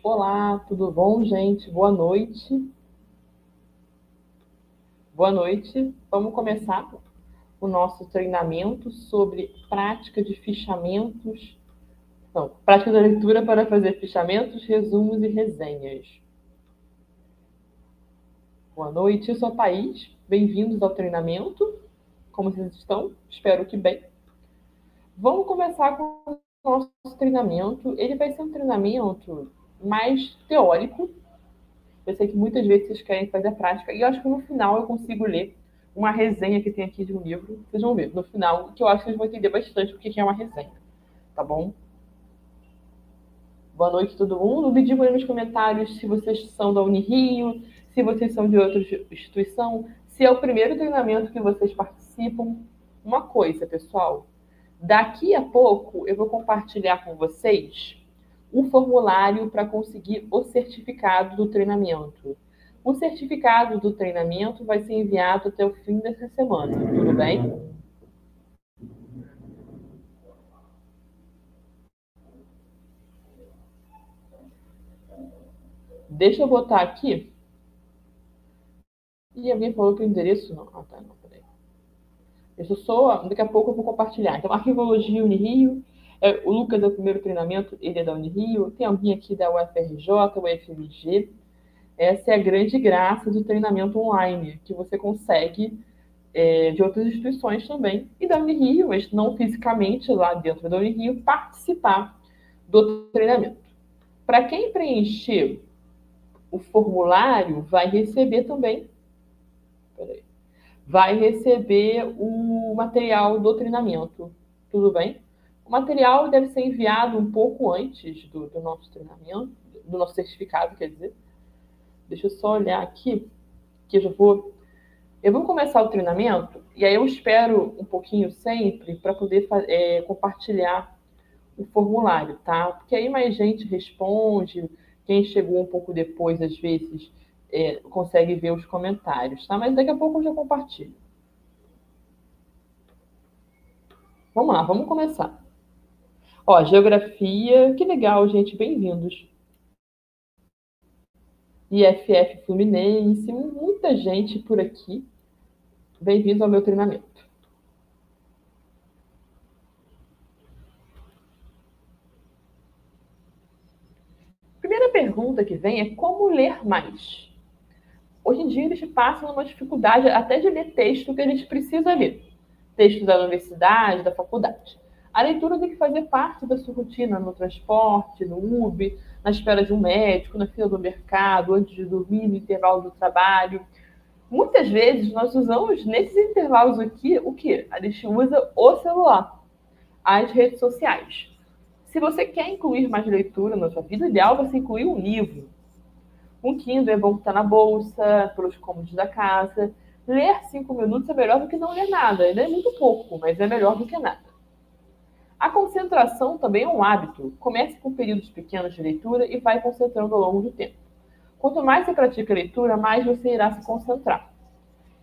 Olá, tudo bom, gente? Boa noite. Boa noite. Vamos começar o nosso treinamento sobre prática de fichamentos. Não, prática da leitura para fazer fichamentos, resumos e resenhas. Boa noite, eu sou a Thaís. Bem-vindos ao treinamento. Como vocês estão? Espero que bem. Vamos começar com o nosso treinamento. Ele vai ser um treinamento mais teórico. Eu sei que muitas vezes vocês querem fazer a prática, e eu acho que no final eu consigo ler uma resenha que tem aqui de um livro. Vocês vão ver no final, que eu acho que vocês vão entender bastante o que é uma resenha. Tá bom? Boa noite, todo mundo. Me digam aí nos comentários se vocês são da Unirio, se vocês são de outra instituição, se é o primeiro treinamento que vocês participam. Uma coisa, pessoal, daqui a pouco eu vou compartilhar com vocês o formulário para conseguir o certificado do treinamento. O certificado do treinamento vai ser enviado até o fim dessa semana, tudo bem? Deixa eu botar aqui. E alguém falou que o endereço não. Ah, tá, não, peraí. Deixa eu só. Daqui a pouco eu vou compartilhar. Então, Arquivologia Unirio. O Lucas é o primeiro treinamento, ele é da Unirio. Tem alguém aqui da UFRJ, UFMG. Essa é a grande graça do treinamento online, que você consegue de outras instituições também, e da Unirio, mas não fisicamente lá dentro da Unirio, participar do treinamento. Para quem preencher o formulário, vai receber também, vai receber o material do treinamento, tudo bem? O material deve ser enviado um pouco antes do nosso treinamento, do nosso certificado, quer dizer. Deixa eu só olhar aqui, que eu vou começar o treinamento e aí eu espero um pouquinho sempre para poder compartilhar o formulário, tá? Porque aí mais gente responde, quem chegou um pouco depois, às vezes, consegue ver os comentários, tá? Mas daqui a pouco eu já compartilho. Vamos lá, vamos começar. Ó, geografia, que legal, gente, bem-vindos. IFF Fluminense, muita gente por aqui. Bem-vindos ao meu treinamento. Primeira pergunta que vem é como ler mais? Hoje em dia eles passam uma dificuldade até de ler texto que a gente precisa ler. Texto da universidade, da faculdade. A leitura tem que fazer parte da sua rotina no transporte, no Uber, na espera de um médico, na fila do mercado, antes de dormir, no intervalo do trabalho. Muitas vezes nós usamos nesses intervalos aqui o quê? A gente usa o celular, as redes sociais. Se você quer incluir mais leitura na sua vida, ideal é você incluir um livro. Um Kindle é bom estar na bolsa, pelos cômodos da casa. Ler 5 minutos é melhor do que não ler nada. Ele é muito pouco, mas é melhor do que nada. A concentração também é um hábito. Comece com períodos pequenos de leitura e vai concentrando ao longo do tempo. Quanto mais você pratica a leitura, mais você irá se concentrar.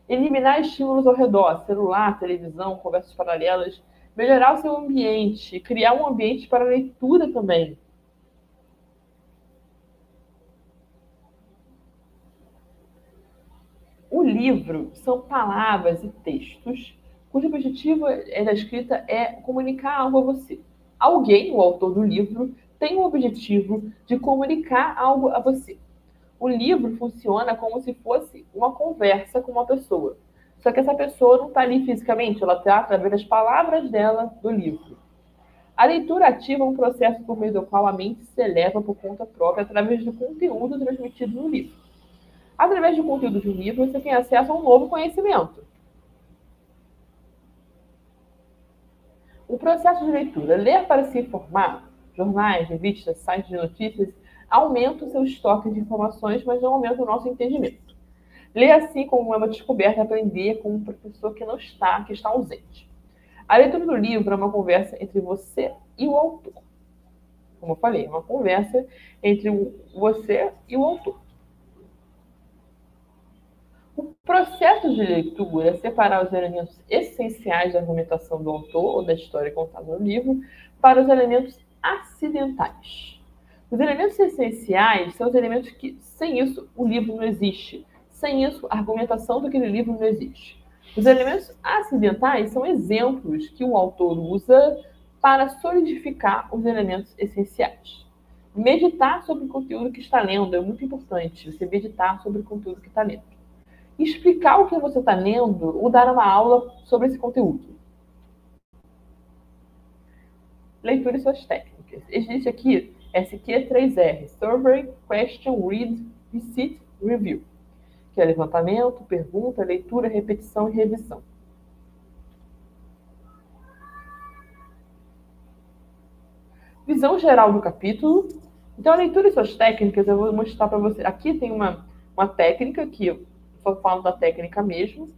Eliminar estímulos ao redor, celular, televisão, conversas paralelas. Melhorar o seu ambiente, criar um ambiente para a leitura também. O livro são palavras e textos cujo objetivo da escrita é comunicar algo a você. Alguém, o autor do livro, tem o objetivo de comunicar algo a você. O livro funciona como se fosse uma conversa com uma pessoa. Só que essa pessoa não está ali fisicamente, ela está através das palavras dela do livro. A leitura ativa é um processo por meio do qual a mente se eleva por conta própria através do conteúdo transmitido no livro. Através do conteúdo de um livro, você tem acesso a um novo conhecimento. O processo de leitura, ler para se informar, jornais, revistas, sites de notícias, aumenta o seu estoque de informações, mas não aumenta o nosso entendimento. Ler assim como uma descoberta, aprender com um professor que não está, que está ausente. A leitura do livro é uma conversa entre você e o autor. Como eu falei, é uma conversa entre você e o autor. O processo de leitura é separar os elementos essenciais da argumentação do autor ou da história contada no livro para os elementos acidentais. Os elementos essenciais são os elementos que, sem isso, o livro não existe. Sem isso, a argumentação daquele livro não existe. Os elementos acidentais são exemplos que o autor usa para solidificar os elementos essenciais. Meditar sobre o conteúdo que está lendo é muito importante, você meditar sobre o conteúdo que está lendo. Explicar o que você está lendo ou dar uma aula sobre esse conteúdo. Leitura e suas técnicas. Existe aqui SQ3R, Survey, Question, Read, Recite, Review, que é levantamento, pergunta, leitura, repetição e revisão. Visão geral do capítulo. Então, a leitura e suas técnicas, eu vou mostrar para você. Aqui tem uma técnica, que eu só falo da técnica mesmo,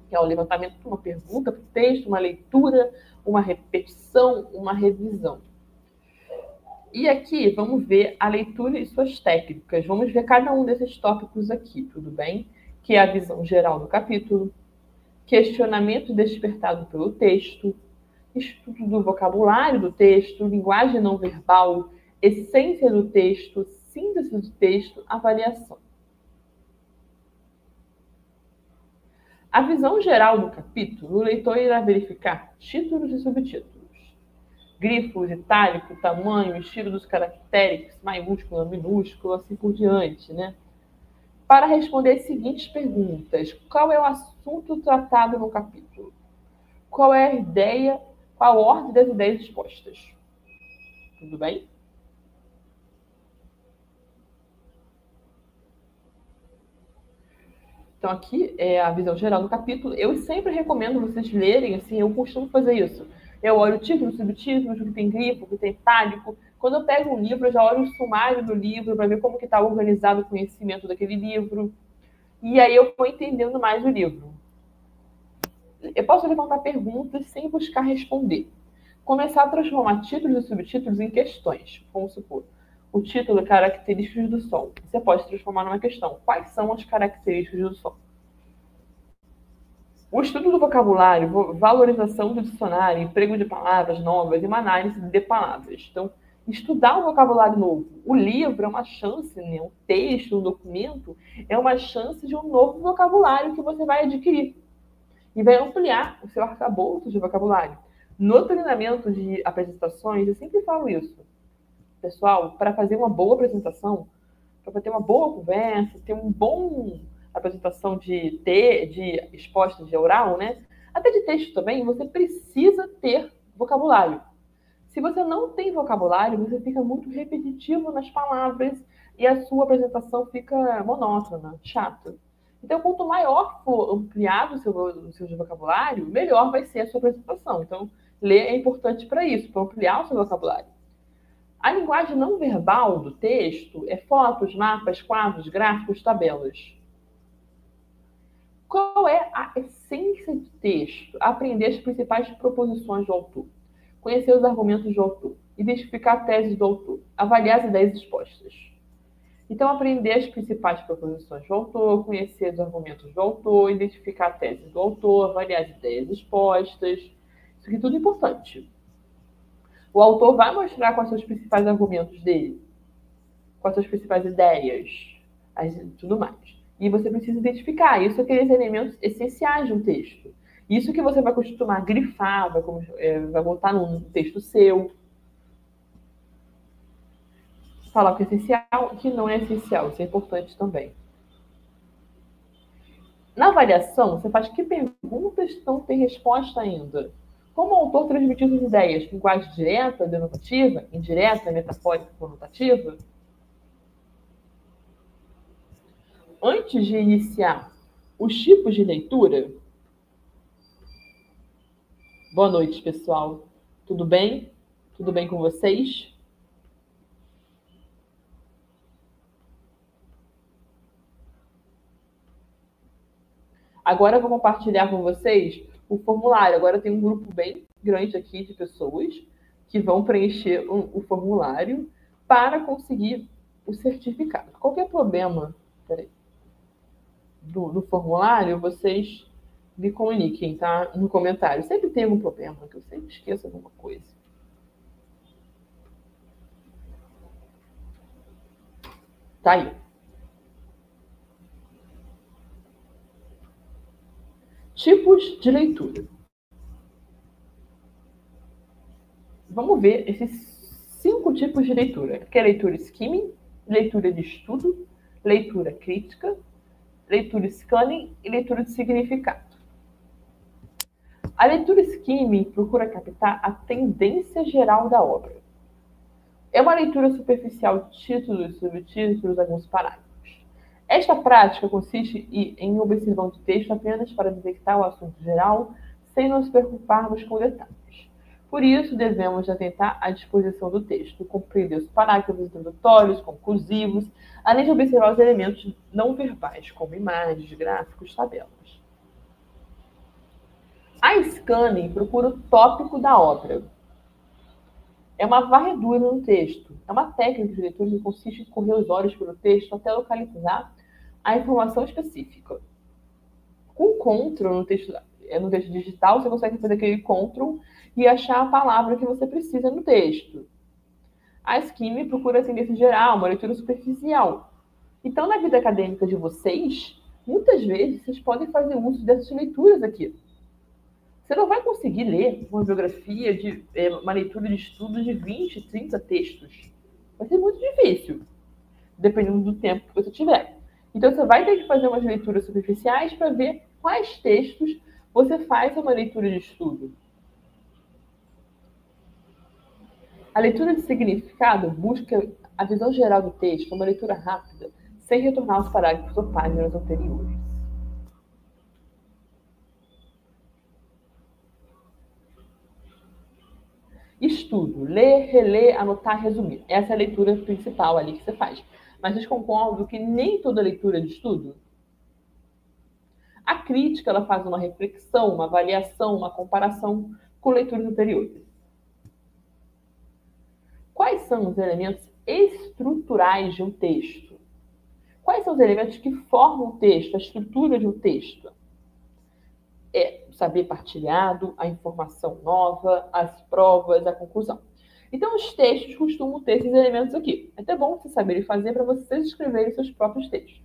que é o levantamento de uma pergunta para o texto, uma leitura, uma repetição, uma revisão. E aqui vamos ver a leitura e suas técnicas. Vamos ver cada um desses tópicos aqui, tudo bem? Que é a visão geral do capítulo, questionamento despertado pelo texto, estudo do vocabulário do texto, linguagem não verbal, essência do texto, síntese do texto, avaliação. A visão geral do capítulo, o leitor irá verificar títulos e subtítulos, grifos, itálico, tamanho, estilo dos caracteres, maiúscula, minúscula, assim por diante, né? Para responder as seguintes perguntas: qual é o assunto tratado no capítulo? Qual é a ideia, qual a ordem das ideias expostas? Tudo bem? Então, aqui é a visão geral do capítulo. Eu sempre recomendo vocês lerem, assim, eu costumo fazer isso. Eu olho o título, subtítulos, o que tem grifo, o que tem itálico. Quando eu pego um livro, eu já olho o sumário do livro para ver como que está organizado o conhecimento daquele livro. E aí eu vou entendendo mais o livro. Eu posso levantar perguntas sem buscar responder. Começar a transformar títulos e subtítulos em questões. Vamos supor, o título é Características do Som. Você pode transformar numa questão. Quais são as características do som? O estudo do vocabulário, valorização do dicionário, emprego de palavras novas e uma análise de palavras. Então, estudar um vocabulário novo. O livro é uma chance, né? O texto, o documento, é uma chance de um novo vocabulário que você vai adquirir. E vai ampliar o seu arcabouço de vocabulário. No treinamento de apresentações, eu sempre falo isso. Pessoal, para fazer uma boa apresentação, para ter uma boa conversa, ter um bom apresentação de exposta de oral, né? Até de texto também, você precisa ter vocabulário. Se você não tem vocabulário, você fica muito repetitivo nas palavras e a sua apresentação fica monótona, chata. Então, quanto maior for ampliado o seu vocabulário, melhor vai ser a sua apresentação. Então, ler é importante para isso, para ampliar o seu vocabulário. A linguagem não verbal do texto é fotos, mapas, quadros, gráficos, tabelas. Qual é a essência do texto? Aprender as principais proposições do autor, conhecer os argumentos do autor, identificar a tese do autor, avaliar as ideias expostas. Então, aprender as principais proposições do autor, conhecer os argumentos do autor, identificar a tese do autor, avaliar as ideias expostas. Isso aqui é tudo importante. O autor vai mostrar quais são os principais argumentos dele, quais são as principais ideias, tudo mais. E você precisa identificar. Isso é aqueles elementos essenciais de um texto. Isso que você vai costumar grifar, vai botar num texto seu. Falar o que é essencial e o que não é essencial. Isso é importante também. Na avaliação, você faz que perguntas não têm resposta ainda? Como o autor transmitiu suas ideias? Linguagem direta, denotativa, indireta, metafórica, conotativa? Antes de iniciar os tipos de leitura... Boa noite, pessoal. Tudo bem? Tudo bem com vocês? Agora eu vou compartilhar com vocês o formulário. Agora tem um grupo bem grande aqui de pessoas que vão preencher o formulário para conseguir o certificado. Qualquer problema do formulário, vocês me comuniquem, tá? No comentário. Sempre tem algum problema, que eu sempre esqueço alguma coisa. Tá aí. Tipos de leitura. Vamos ver esses 5 tipos de leitura, que é leitura skimming, leitura de estudo, leitura crítica, leitura scanning e leitura de significado. A leitura skimming procura captar a tendência geral da obra. É uma leitura superficial de títulos, subtítulos, alguns parágrafos. Esta prática consiste em observar o texto apenas para detectar o assunto geral, sem nos preocuparmos com detalhes. Por isso, devemos atentar à disposição do texto, compreender os parágrafos introdutórios, conclusivos, além de observar os elementos não verbais, como imagens, gráficos, tabelas. A scanning procura o tópico da obra. É uma varredura no texto. É uma técnica de leitura que consiste em correr os olhos pelo texto até localizar a informação específica. Com Ctrl no texto digital, você consegue fazer aquele Ctrl e achar a palavra que você precisa no texto. A skimming procura a tendência geral, uma leitura superficial. Então, na vida acadêmica de vocês, muitas vezes vocês podem fazer uso dessas leituras aqui. Você não vai conseguir ler uma biografia, uma leitura de estudo de 20, 30 textos. Vai ser muito difícil, dependendo do tempo que você tiver. Então, você vai ter que fazer umas leituras superficiais para ver quais textos você faz uma leitura de estudo. A leitura de significado busca a visão geral do texto, uma leitura rápida, sem retornar aos parágrafos ou páginas anteriores. Estudo, ler, reler, anotar, resumir. Essa é a leitura principal ali que você faz. Mas vocês concordam que nem toda leitura é de estudo? A crítica, ela faz uma reflexão, uma avaliação, uma comparação com leituras anteriores. Quais são os elementos estruturais de um texto? Quais são os elementos que formam o texto, a estrutura de um texto? É o saber partilhado, a informação nova, as provas, a conclusão. Então, os textos costumam ter esses elementos aqui. É até bom vocês saberem fazer para vocês escreverem seus próprios textos.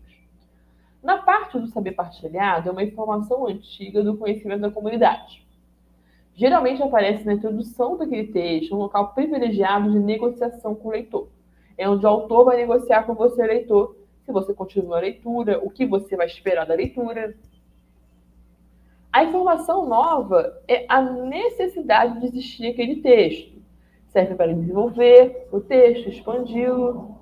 Na parte do saber partilhado, é uma informação antiga do conhecimento da comunidade. Geralmente aparece na introdução daquele texto, um local privilegiado de negociação com o leitor. É onde o autor vai negociar com você, leitor, se você continua a leitura, o que você vai esperar da leitura. A informação nova é a necessidade de existir aquele texto. Serve para desenvolver o texto, expandi-lo.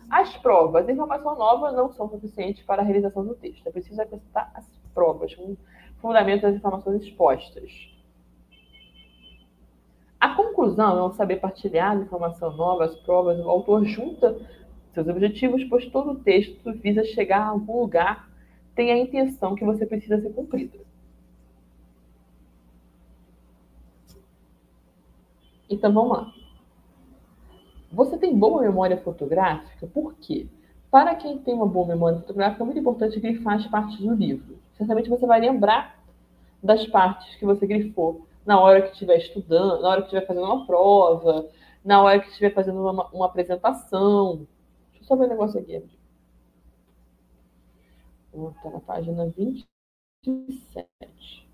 As provas. A informação nova não são suficientes para a realização do texto. É preciso acrescentar as provas, com fundamento das informações expostas. A conclusão é um saber partilhar a informação nova, as provas. O autor junta seus objetivos, pois todo o texto visa chegar a algum lugar, tem a intenção que você precisa ser cumprida. Então, vamos lá. Você tem boa memória fotográfica? Por quê? Para quem tem uma boa memória fotográfica, é muito importante grifar as partes do livro. Certamente você vai lembrar das partes que você grifou na hora que estiver estudando, na hora que estiver fazendo uma prova, na hora que estiver fazendo uma apresentação. Deixa eu só ver um negócio aqui. Está na página 27.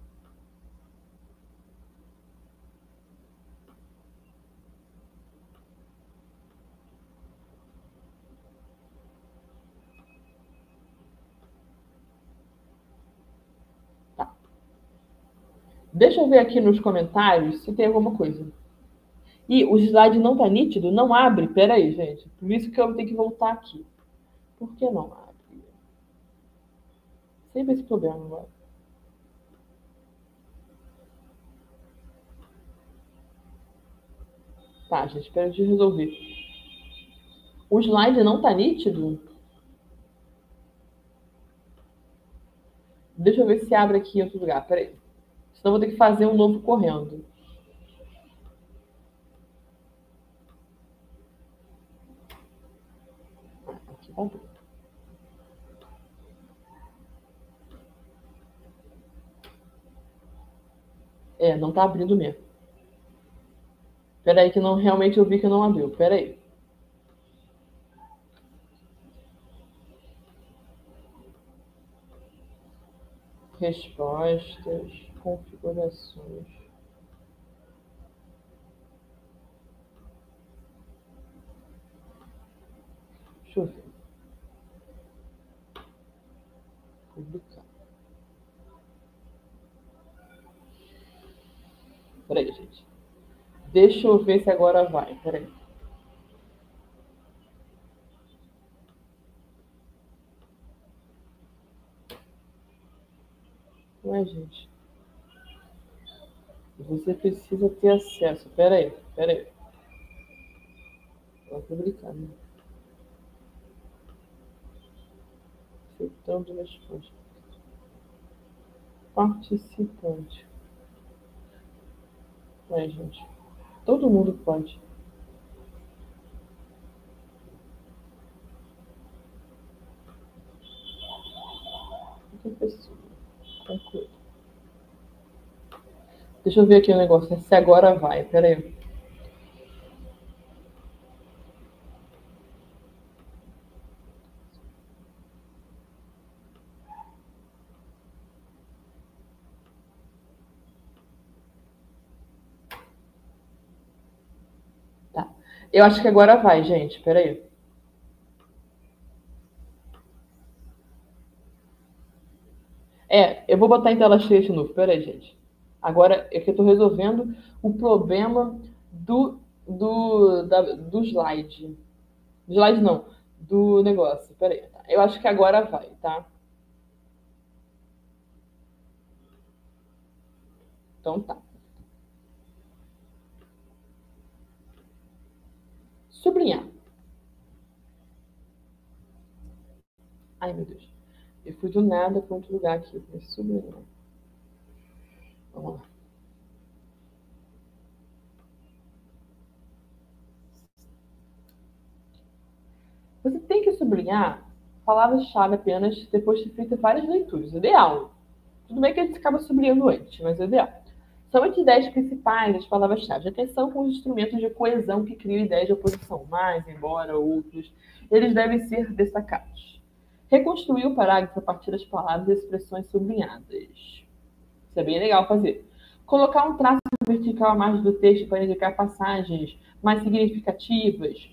Tá. Deixa eu ver aqui nos comentários se tem alguma coisa. E o slide não está nítido? Não abre? Pera aí, gente. Por isso que eu tenho que voltar aqui. Por que não abre? Sempre esse problema agora. Tá, gente, espera de resolver. O slide não tá nítido? Deixa eu ver se abre aqui em outro lugar. Pera aí. Senão eu vou ter que fazer um novo correndo. Aqui tá bom. É, não tá abrindo mesmo. Pera aí que não, realmente eu vi que não abriu. Pera aí. Respostas, configurações. Deixa eu ver. Publicar. Peraí, gente. Deixa eu ver se agora vai. Peraí. Ué, gente. Você precisa ter acesso. Peraí. Vai publicar, né? Aceitando resposta. Participante. Ué, gente. Todo mundo pode. Qualquer pessoa. Concluir. Deixa eu ver aqui o negócio. Se agora vai. Peraí. Tá. Eu acho que agora vai, gente. Peraí. Eu vou botar em tela cheia de novo. Peraí, gente. Agora é que eu tô resolvendo o problema do slide. Do slide não. Do negócio. Peraí. Tá? Eu acho que agora vai, tá? Então tá. Sublinhar. Ai, meu Deus. Eu fui do nada para outro lugar aqui. Eu sublinhar. Vamos lá. Você tem que sublinhar palavras-chave apenas depois de ter feito várias leituras. Ideal. Tudo bem que a gente acaba sublinhando antes, mas é ideal. Somente ideias principais das palavras-chave. Atenção com os instrumentos de coesão que criam ideias de oposição, mais, embora, outros. Eles devem ser destacados. Reconstruir o parágrafo a partir das palavras e expressões sublinhadas. Isso é bem legal fazer. Colocar um traço vertical à margem do texto para indicar passagens mais significativas.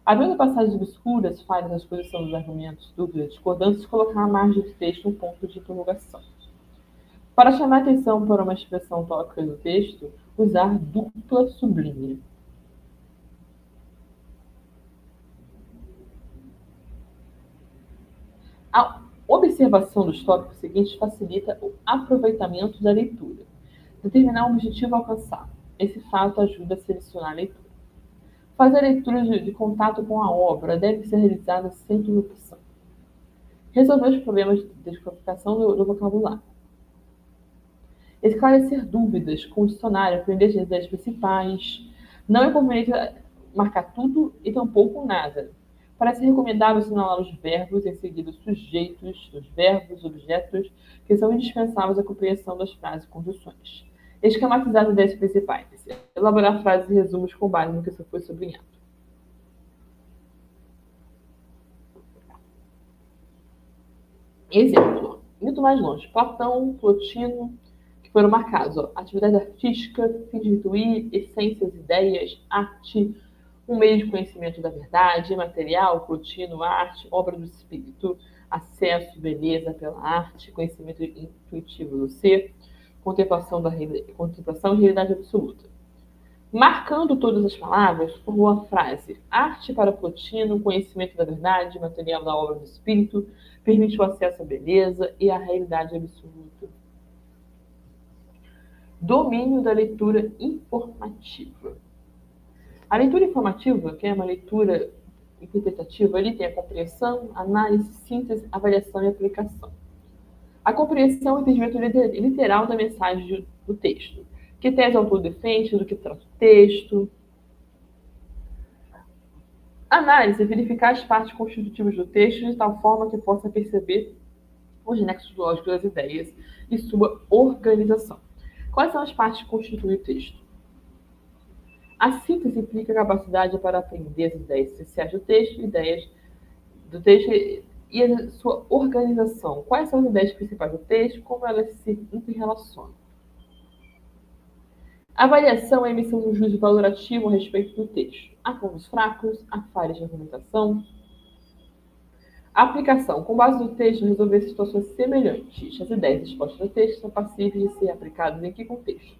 Havendo passagens obscuras, falhas na exposição dos argumentos, dúvidas, discordâncias, colocar à margem do texto um ponto de interrogação. Para chamar atenção para uma expressão tópica do texto, usar dupla sublinha. A observação dos tópicos seguintes facilita o aproveitamento da leitura. Determinar um objetivo a alcançar. Esse fato ajuda a selecionar a leitura. Fazer leituras de contato com a obra deve ser realizada sem interrupção. Resolver os problemas de descodificação do vocabulário. Esclarecer dúvidas com o dicionário, aprender as ideias principais. Não é conveniente marcar tudo e tampouco nada. Parece recomendável assinalar os verbos e em seguida os sujeitos, os verbos, objetos, que são indispensáveis à compreensão das frases e conjunções. Esquematizar as ideias principais. Elaborar frases e resumos com base no que foi sublinhado. Exemplo. Muito mais longe. Platão, Plotino, que foram marcados. Atividade artística, fim de intuir, essências, ideias, arte, um meio de conhecimento da verdade, material, Plotino, arte, obra do espírito, acesso, beleza pela arte, conhecimento intuitivo do ser, contemplação e realidade absoluta. Marcando todas as palavras, formou a frase: arte para Plotino, conhecimento da verdade, material da obra do espírito, permite o acesso à beleza e à realidade absoluta. Domínio da leitura informativa. A leitura informativa, que é uma leitura interpretativa, ele tem a compreensão, análise, síntese, avaliação e aplicação. A compreensão é o entendimento literal da mensagem do texto. Que tese o autor defende, do que trata o texto. Análise é verificar as partes constitutivas do texto de tal forma que possa perceber os nexos lógicos das ideias e sua organização. Quais são as partes que constituem o texto? A síntese implica a capacidade para aprender as ideias essenciais do texto, ideias do texto e a sua organização. Quais são as ideias principais do texto, como elas se interrelacionam. A avaliação é a emissão de um juízo valorativo a respeito do texto. Há pontos fracos, há falhas de argumentação. A aplicação. Com base no texto, resolver situações semelhantes. As ideias expostas no texto são passíveis de ser aplicadas em que contexto?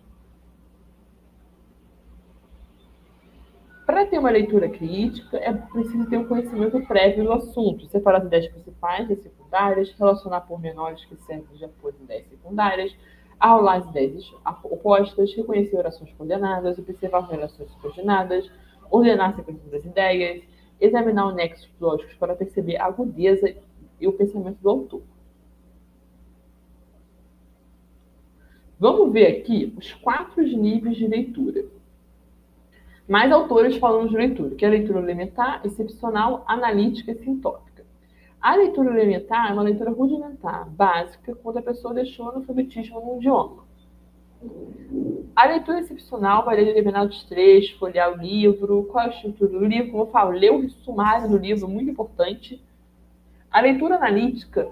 Para ter uma leitura crítica, é preciso ter um conhecimento prévio do assunto, separar as ideias principais das secundárias, relacionar pormenores que servem de apoio às ideias secundárias, aular as ideias opostas, reconhecer orações coordenadas, observar relações subordinadas, ordenar a sequência das ideias, examinar os nexos lógicos para perceber a agudeza e o pensamento do autor. Vamos ver aqui os 4 níveis de leitura. Mais autores falando de leitura, que é a leitura elementar, excepcional, analítica e sintópica. A leitura elementar é uma leitura rudimentar, básica, quando a pessoa deixou o analfabetismo no idioma. A leitura excepcional vai ler determinados trechos, folhear o livro, qual é a estrutura do livro, como eu falo, ler o sumário do livro, muito importante. A leitura analítica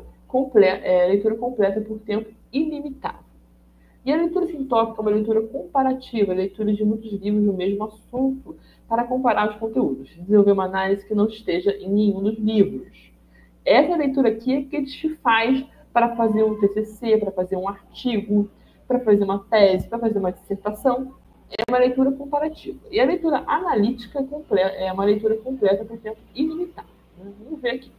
é a leitura completa por tempo ilimitado. E a leitura sintópica é uma leitura comparativa, a leitura de muitos livros do mesmo assunto, para comparar os conteúdos, desenvolver uma análise que não esteja em nenhum dos livros. Essa leitura aqui é que a gente faz para fazer um TCC, para fazer um artigo, para fazer uma tese, para fazer uma dissertação. É uma leitura comparativa. E a leitura analítica é uma leitura completa por tempo ilimitado. Vamos ver aqui.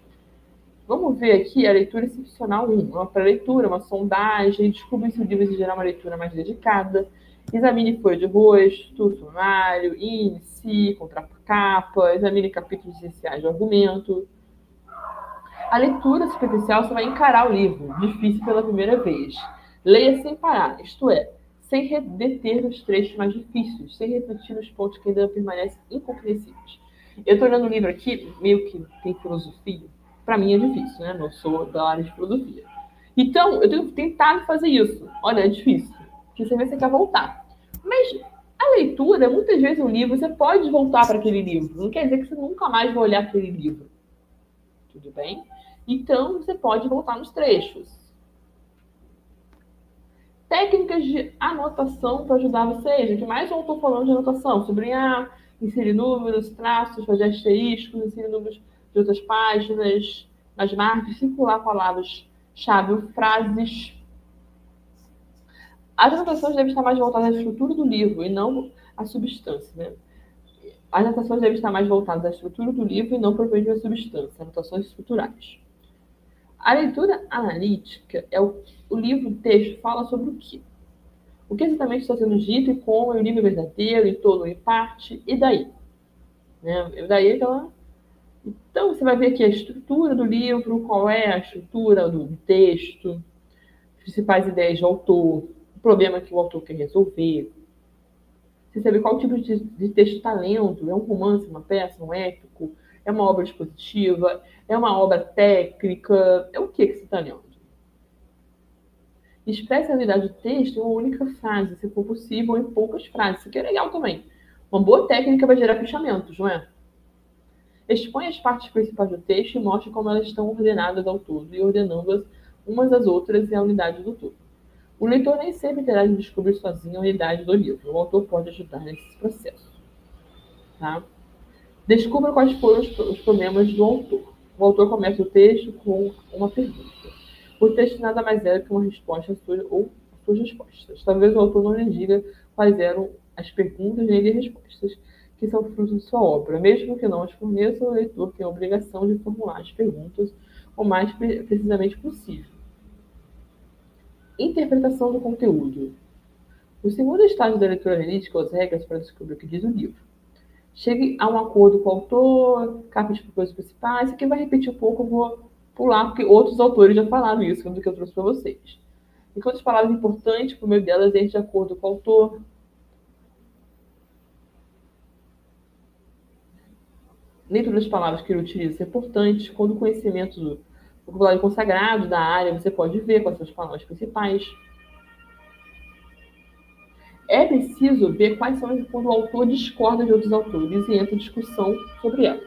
Vamos ver aqui a leitura excepcional 1. Uma pré-leitura, uma sondagem, descubra se o livro exigirá uma leitura mais dedicada, examine folha de rosto, sumário, índice, contracapa, examine capítulos essenciais do argumento. A leitura superficial, você vai encarar o livro, difícil pela primeira vez. Leia sem parar, isto é, sem redeter nos trechos mais difíceis, sem refletir nos pontos que ainda permanecem incompreensíveis. Eu estou olhando o livro aqui, meio que tem filosofia. Para mim é difícil, né? Eu sou da área de filosofia. Então, eu tenho tentado fazer isso. Olha, é difícil. Porque você vê que você quer voltar. Mas a leitura, muitas vezes o livro, você pode voltar para aquele livro. Não quer dizer que você nunca mais vai olhar aquele livro. Tudo bem? Então, você pode voltar nos trechos. Técnicas de anotação para ajudar vocês. O que mais eu estou falando de anotação? Sublinhar, inserir números, traços, fazer asteriscos, inserir números de outras páginas, nas marcas, circular palavras-chave ou frases. As anotações devem estar mais voltadas à estrutura do livro e não à substância, né? As anotações devem estar mais voltadas à estrutura do livro e não propriamente à substância, anotações estruturais. A leitura analítica é o livro, o texto, fala sobre o quê? O que exatamente está sendo dito e como é o livro verdadeiro, em todo ou em parte, e daí? Né? E daí aquela... Então, você vai ver aqui a estrutura do livro, qual é a estrutura do texto, as principais ideias do autor, o problema que o autor quer resolver. Você sabe qual tipo de texto está lendo, é um romance, uma peça, um épico, é uma obra expositiva, é uma obra técnica, é o que você está lendo? Expresse a unidade do texto em uma única frase, se for possível, ou em poucas frases. Isso aqui é legal também. Uma boa técnica vai gerar fechamentos, não é? Expõe as partes principais do texto e mostre como elas estão ordenadas ao todo e ordenando-as umas às outras e a unidade do todo. O leitor nem sempre terá de descobrir sozinho a unidade do livro. O autor pode ajudar nesse processo. Tá? Descubra quais foram os problemas do autor. O autor começa o texto com uma pergunta. O texto nada mais é que uma resposta ou suas respostas. Talvez o autor não lhe diga quais eram as perguntas nem as respostas que são fruto de sua obra. Mesmo que não as forneça, o leitor tem a obrigação de formular as perguntas o mais precisamente possível. Interpretação do conteúdo. O segundo estágio da leitura analítica, as regras para descobrir o que diz o livro. Chegue a um acordo com o autor, capte as coisas principais. Isso aqui vai repetir um pouco, eu vou pular, porque outros autores já falaram isso do que eu trouxe para vocês. Enquanto as palavras importantes, por meio delas, entre de acordo com o autor. Nem todas as palavras que ele utiliza são importantes. Quando o conhecimento do vocabulário consagrado da área, você pode ver quais são as palavras principais. É preciso ver quais são quando o autor discorda de outros autores e entra em discussão sobre elas.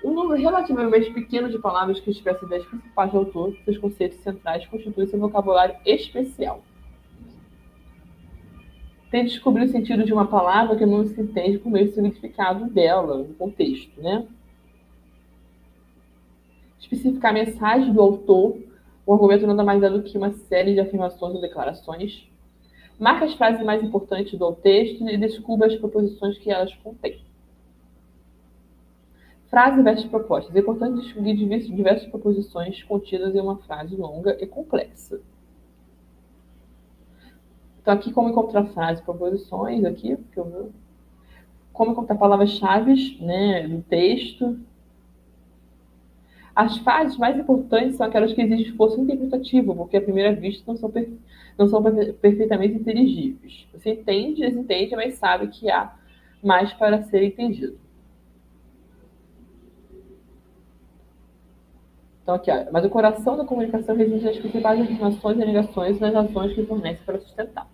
Um número relativamente pequeno de palavras que expressa ideias principais do autor, seus conceitos centrais, constitui seu vocabulário especial. Tem de descobrir o sentido de uma palavra que não se entende por meio do significado dela, no contexto, né? Especificar a mensagem do autor, o argumento nada mais é do que uma série de afirmações ou declarações. Marque as frases mais importantes do texto e descubra as proposições que elas contêm. Frase versus propostas. É importante distinguir diversas proposições contidas em uma frase longa e complexa. Então, aqui, como encontrar frases, proposições, aqui, que eu vou. Como encontrar palavras-chave, né, no texto. As frases mais importantes são aquelas que exigem esforço interpretativo, porque à primeira vista não são perfeitamente inteligíveis. Você entende, desentende, mas sabe que há mais para ser entendido. Então, aqui, ó, mas o coração da comunicação reside nas principais afirmações e negações e nas razões que fornece para sustentá-las.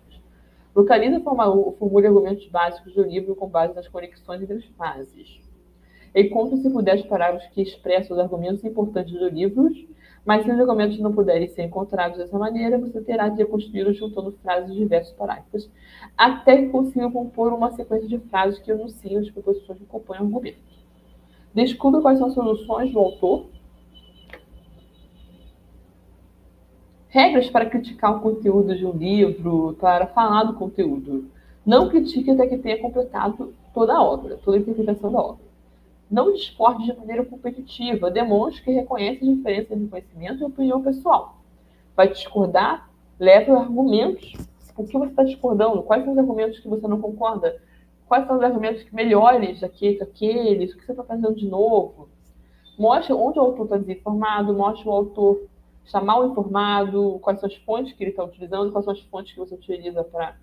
Localiza e formule argumentos básicos do livro com base nas conexões entre as frases. Encontra-se por 10 parágrafos que expressam os argumentos importantes do livro, mas se os argumentos não puderem ser encontrados dessa maneira, você terá de reconstruí-los juntando frases de diversos parágrafos, até que consiga compor uma sequência de frases que anunciam as proposições que compõem o argumento. Descubra quais são as soluções do autor. Regras para criticar o conteúdo de um livro, para falar do conteúdo. Não critique até que tenha completado toda a obra, toda a interpretação da obra. Não discorde de maneira competitiva, demonstre que reconhece a diferença entre conhecimento e opinião pessoal. Vai discordar? Leve argumentos. Por que você está discordando? Quais são os argumentos que você não concorda? Quais são os argumentos melhores daqueles? O que você está fazendo de novo? Mostre onde o autor está desinformado, mostre o autor está mal informado, quais são as fontes que ele está utilizando, quais são as fontes que você utiliza para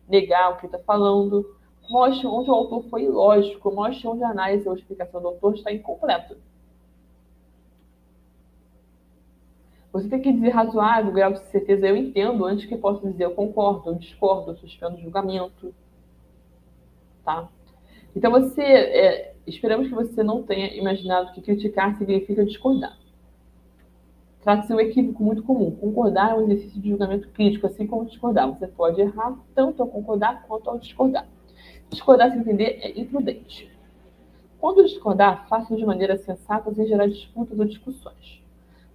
negar o que ele está falando. Mostre onde o autor foi ilógico, mostre onde a análise ou a explicação do autor está incompleta. Você tem que dizer razoável, grau de certeza, eu entendo, antes que possa dizer eu concordo, eu discordo, eu suspendo o julgamento. Tá? Então, esperamos que você não tenha imaginado que criticar significa discordar. Trata-se de um equívoco muito comum. Concordar é um exercício de julgamento crítico, assim como discordar. Você pode errar tanto ao concordar quanto ao discordar. Discordar, sem entender, é imprudente. Quando discordar, faça de maneira sensata sem gerar disputas ou discussões.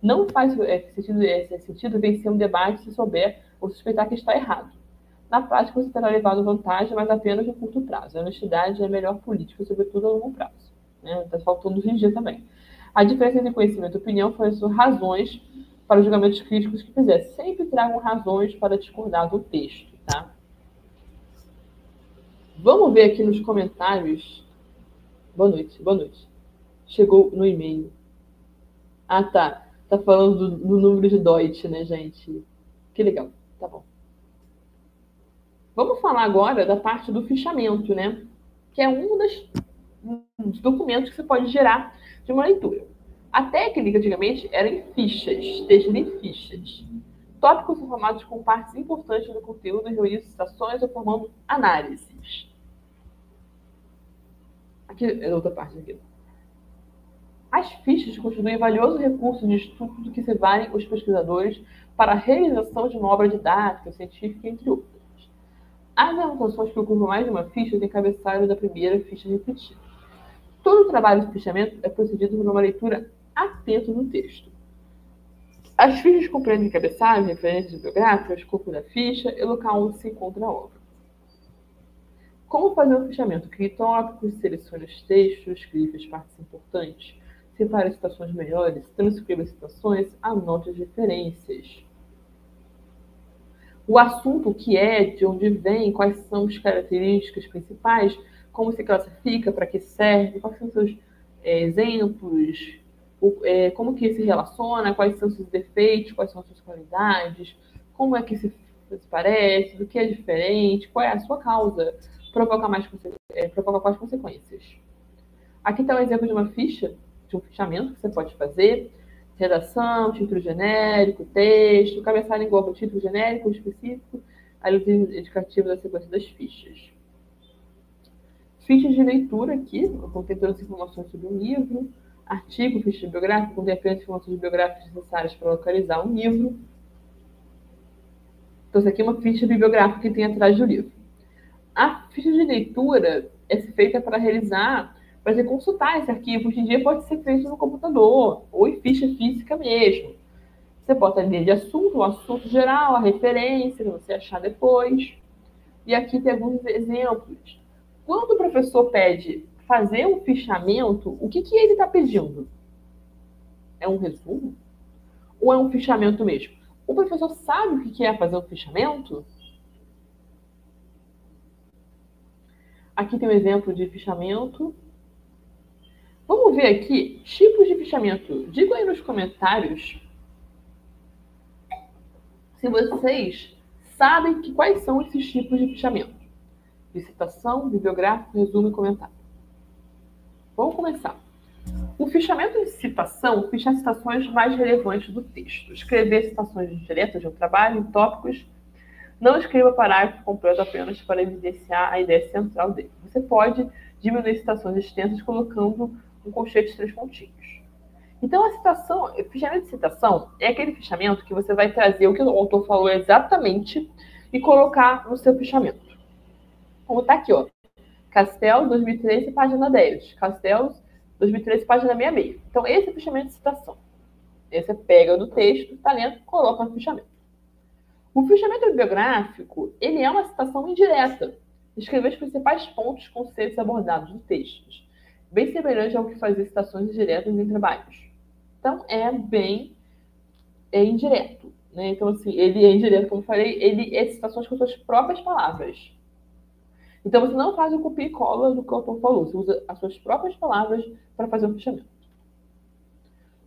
Não faz sentido vencer um debate se souber ou suspeitar que está errado. Na prática, você terá levado vantagem, mas apenas no curto prazo. A honestidade é a melhor política, sobretudo a longo prazo. Está faltando hoje em dia também. A diferença entre conhecimento e opinião foram as razões para os julgamentos críticos que fizer. Sempre tragam razões para discordar do texto, tá? Vamos ver aqui nos comentários. Boa noite, boa noite. Chegou no e-mail. Ah, tá. Tá falando do número de Deutsch, né, gente? Que legal. Tá bom. Vamos falar agora da parte do fichamento, né? Que é um dos documentos que você pode gerar de uma leitura. A técnica, antigamente, era em fichas, textos em fichas. Tópicos são formados com partes importantes do conteúdo, reunindo citações ou formando análises. Aqui é outra parte aqui. As fichas constituem valioso recurso de estudo que se valem os pesquisadores para a realização de uma obra didática, científica, entre outras. As anotações que ocupam mais de uma ficha têm cabeçalho da primeira ficha repetida. Todo o trabalho de fichamento é procedido por uma leitura atenta do texto. As fichas compreendem cabeçalho, referências bibliográficas, corpo da ficha e local onde se encontra a obra. Como fazer um fichamento? Crie tópicos, selecione os textos, crie as partes importantes, separe as citações melhores, transcreva as citações, anote as referências. O assunto, o que é, de onde vem, quais são as características principais, como se classifica, para que serve, quais são os seus exemplos, como que se relaciona, quais são os seus defeitos, quais são as suas qualidades, como é que se parece, do que é diferente, qual é a sua causa, provoca quais consequências. Aqui está um exemplo de uma ficha, de um fichamento que você pode fazer. Redação, título genérico, texto, cabeçalho engloba o título genérico, específico, a lista indicativa da sequência das fichas. Fichas de leitura aqui, contém todas as informações sobre o livro, artigo, ficha biográfica, contém apenas informações biográficas necessárias para localizar um livro. Então, isso aqui é uma ficha bibliográfica que tem atrás do livro. A ficha de leitura é feita para realizar, para você consultar esse arquivo. Hoje em dia pode ser feito no computador ou em ficha física mesmo. Você bota a linha de assunto, o assunto geral, a referência, para você achar depois. E aqui tem alguns exemplos. Quando o professor pede fazer um fichamento, o que ele está pedindo? É um resumo? Ou é um fichamento mesmo? O professor sabe o que é fazer um fichamento? Aqui tem um exemplo de fichamento. Vamos ver aqui tipos de fichamento. Digam aí nos comentários se vocês sabem quais são esses tipos de fichamento. De citação, bibliográfico, resumo e comentário. Vamos começar. O fichamento de citação ficha as citações mais relevantes do texto. Escrever citações diretas de um trabalho em tópicos. Não escreva parágrafo completo apenas para evidenciar a ideia central dele. Você pode diminuir citações extensas colocando um colchete de 3 pontinhos. Então, a citação, o fichamento de citação é aquele fichamento que você vai trazer o que o autor falou exatamente e colocar no seu fichamento. Como está aqui, ó. Castells, 2013, página 10. Castells, 2013, página 66. Então, esse é o fichamento de citação. Aí você pega do texto, está lendo, coloca no fichamento. O fichamento bibliográfico, ele é uma citação indireta. Escrever os principais pontos, conceitos abordados no texto. Bem semelhante ao que fazia citações indiretas em trabalhos. Então, é bem indireto. Né? Então, assim, ele é indireto, como eu falei, ele é citações com suas próprias palavras. Então, você não faz o copia e cola do que o autor falou. Você usa as suas próprias palavras para fazer um fichamento.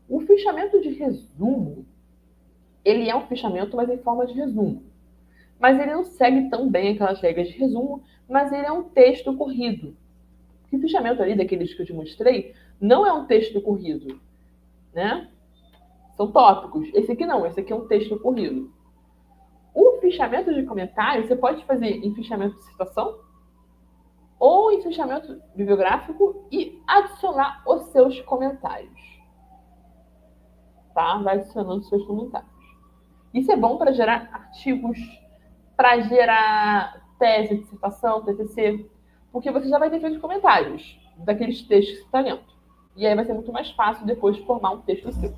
O fichamento de resumo, ele é um fichamento, mas em forma de resumo. Mas ele não segue tão bem aquelas regras de resumo, mas ele é um texto corrido. O fichamento ali, daqueles que eu te mostrei, não é um texto corrido, né? São tópicos. Esse aqui não, esse aqui é um texto corrido. O fichamento de comentário, você pode fazer em fichamento de citação ou em fichamento bibliográfico e adicionar os seus comentários. Tá? Vai adicionando os seus comentários. Isso é bom para gerar artigos, para gerar tese, dissertação, TCC, porque você já vai ter feito comentários daqueles textos que você está lendo. E aí vai ser muito mais fácil depois formar um texto seu.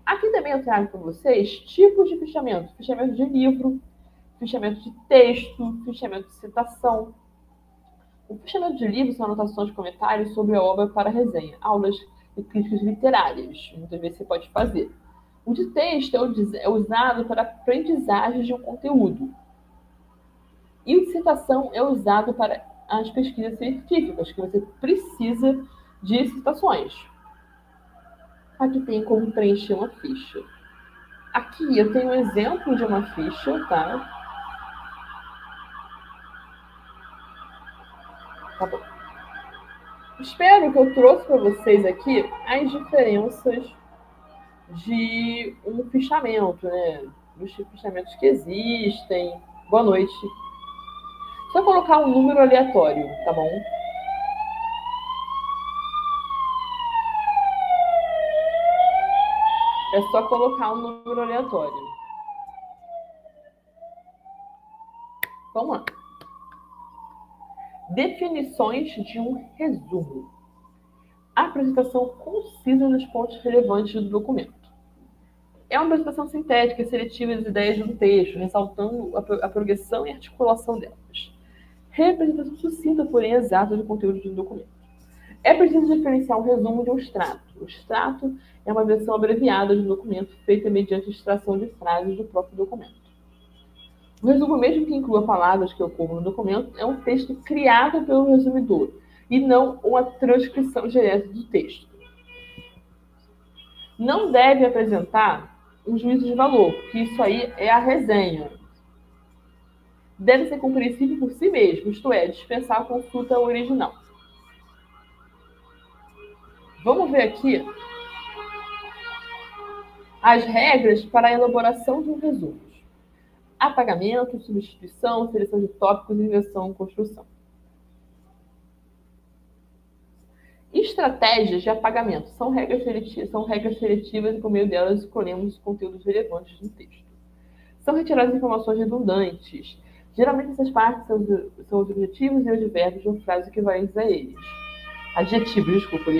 Aqui também eu trago para vocês tipos de fichamento. Fichamento de livro, fichamento de texto, fichamento de citação. O fichamento de livro são anotações de comentários sobre a obra para resenha, aulas e críticas literárias. Muitas vezes você pode fazer. O de texto é usado para aprendizagem de um conteúdo. E o de citação é usado para as pesquisas científicas, que você precisa de citações. Aqui tem como preencher uma ficha. Aqui eu tenho um exemplo de uma ficha, tá? Tá bom. Espero que eu trouxe para vocês aqui as diferenças de um fichamento, né? Dos fichamentos que existem. Boa noite. Só colocar um número aleatório, tá bom? É só colocar um número aleatório. Vamos lá. Definições de um resumo. Apresentação concisa dos pontos relevantes do documento. É uma apresentação sintética e seletiva das ideias do texto, ressaltando a progressão e articulação delas. Representação sucinta, porém exata, do conteúdo do documento. É preciso diferenciar um resumo de um extrato. O extrato é uma versão abreviada de um documento feita mediante extração de frases do próprio documento. O resumo, mesmo que inclua palavras que ocorram no documento, é um texto criado pelo resumidor e não uma transcrição direta do texto. Não deve apresentar um juízo de valor, porque isso aí é a resenha. Deve ser compreensível por si mesmo, isto é, dispensar a consulta ao original. Vamos ver aqui as regras para a elaboração de um resumo. Apagamento, substituição, seleção de tópicos, inversão e construção. estratégias de apagamento são regras seletivas e, por meio delas, escolhemos os conteúdos relevantes do texto. São retiradas informações redundantes. Geralmente, essas partes são os objetivos e os verbos de uma frase equivalentes a eles. Adjetivos, desculpa.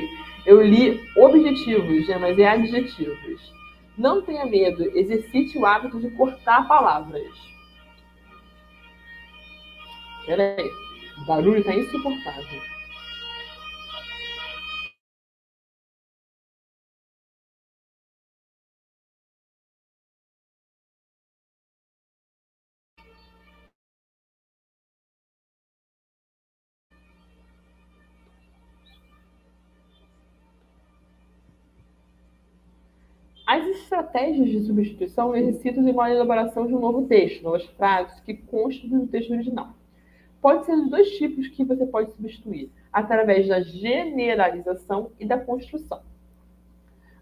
Eu li objetivos, né, mas é adjetivos. Não tenha medo, exercite o hábito de cortar palavras. Peraí, o barulho está insuportável. As estratégias de substituição necessitam de uma elaboração de um novo texto, novas frases que constam do texto original. Pode ser dos dois tipos que você pode substituir, através da generalização e da construção.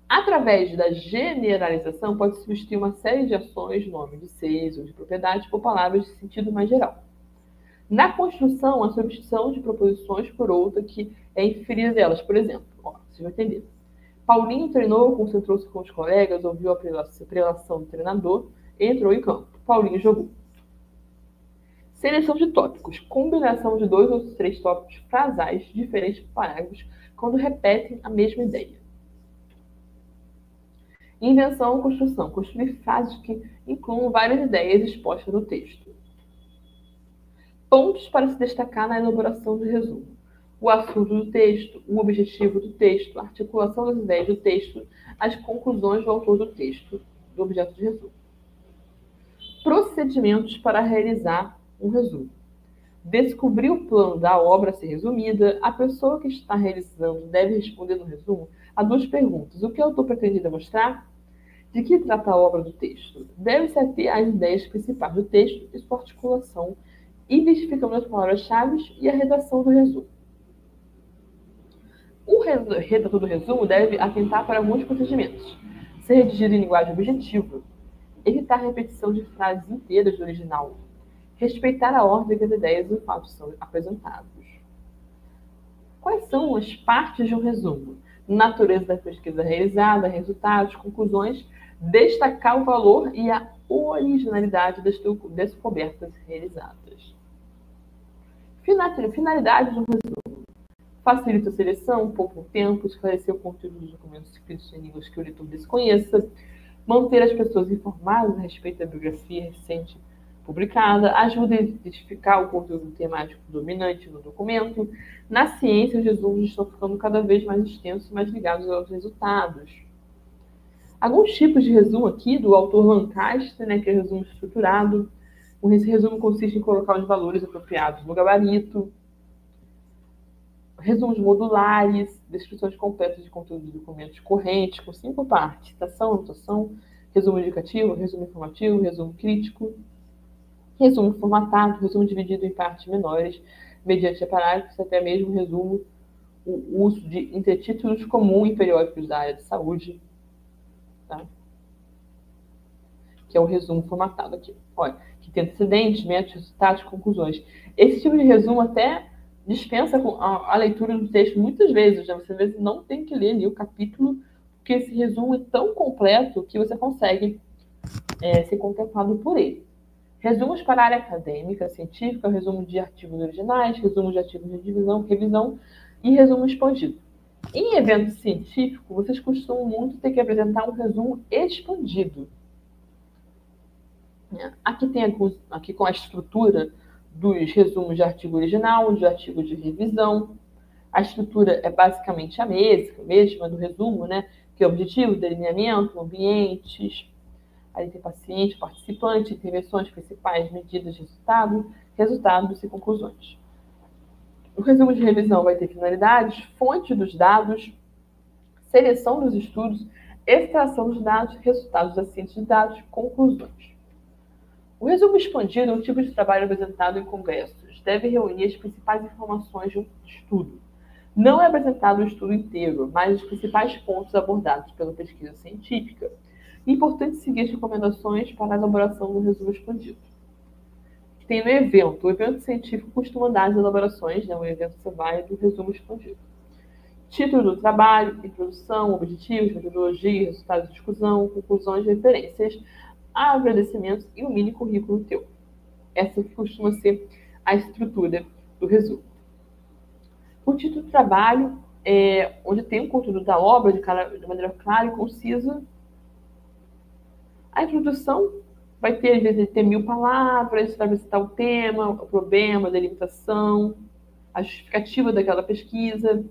Através da generalização, pode substituir uma série de ações, nome de seres ou de propriedades, por palavras de sentido mais geral. Na construção, a substituição de proposições por outra que é inferida delas. Por exemplo, vocês vão entender. Paulinho treinou, concentrou-se com os colegas, ouviu a prelação do treinador e entrou em campo. Paulinho jogou. Seleção de tópicos. Combinação de 2 ou 3 tópicos frasais diferentes parágrafos quando repetem a mesma ideia. Invenção ou construção. Construir frases que incluam várias ideias expostas no texto. Pontos para se destacar na elaboração do resumo. O assunto do texto, o objetivo do texto, a articulação das ideias do texto, as conclusões do autor do texto, do objeto de resumo. Procedimentos para realizar um resumo. Descobrir o plano da obra a ser resumida, a pessoa que está realizando deve responder no resumo a 2 perguntas. O que o autor pretende demonstrar? De que trata a obra do texto? Deve-se ater às ideias principais do texto e sua articulação, identificando as palavras-chave e a redação do resumo. O redator do resumo deve atentar para alguns procedimentos. Ser redigido em linguagem objetiva. Evitar a repetição de frases inteiras do original. Respeitar a ordem que as ideias e os fatos são apresentados. Quais são as partes de um resumo? Natureza da pesquisa realizada, resultados, conclusões, destacar o valor e a originalidade das descobertas realizadas. Finalidade do resumo. Facilita a seleção, poupa o tempo, esclarecer o conteúdo dos documentos escritos em línguas que o leitor desconheça, manter as pessoas informadas a respeito da biografia recente publicada, ajuda a identificar o conteúdo temático dominante no documento. Na ciência, os resumos estão ficando cada vez mais extensos e mais ligados aos resultados. Alguns tipos de resumo aqui, do autor Lancaster, que é o resumo estruturado. Esse resumo consiste em colocar os valores apropriados no gabarito. Resumos modulares, descrições completas de conteúdo de documentos correntes, com 5 partes: citação, anotação, resumo indicativo, resumo informativo, resumo crítico, resumo formatado, resumo dividido em partes menores, mediante parágrafos, até mesmo resumo, o uso de intertítulos comum em periódicos da área de saúde, tá? Que é o resumo formatado aqui. Olha, que tem antecedentes, métodos, resultados, conclusões. Esse tipo de resumo até dispensa a leitura do texto muitas vezes, né? Você às vezes não tem que ler ali o capítulo, porque esse resumo é tão completo que você consegue ser contemplado por ele. Resumos para a área acadêmica, científica, resumo de artigos originais, resumo de artigos de revisão e resumo expandido. Em evento científico, vocês costumam muito ter que apresentar um resumo expandido. Aqui tem aqui com a estrutura dos resumos de artigo original, de artigo de revisão. A estrutura é basicamente a mesma do resumo, que é objetivo, delineamento, ambientes. Aí tem paciente, participante, intervenções principais, medidas de resultados e conclusões. O resumo de revisão vai ter finalidades, fonte dos dados, seleção dos estudos, extração dos dados, resultados da síntese de dados, conclusões. O resumo expandido é um tipo de trabalho apresentado em congressos. Deve reunir as principais informações de um estudo. Não é apresentado o estudo inteiro, mas os principais pontos abordados pela pesquisa científica. É importante seguir as recomendações para a elaboração do resumo expandido. Tem no evento. O evento científico costuma dar as elaborações, o evento você vai do resumo expandido. Título do trabalho, introdução, objetivos, metodologia, resultados de discussão, conclusões, referências, agradecimentos e o mini currículo teu. Essa costuma ser a estrutura do resumo. O título do trabalho onde tem o conteúdo da obra de maneira clara e concisa. A introdução vai ter, às vezes, 1000 palavras, vai visitar o tema, o problema, a delimitação, a justificativa daquela pesquisa.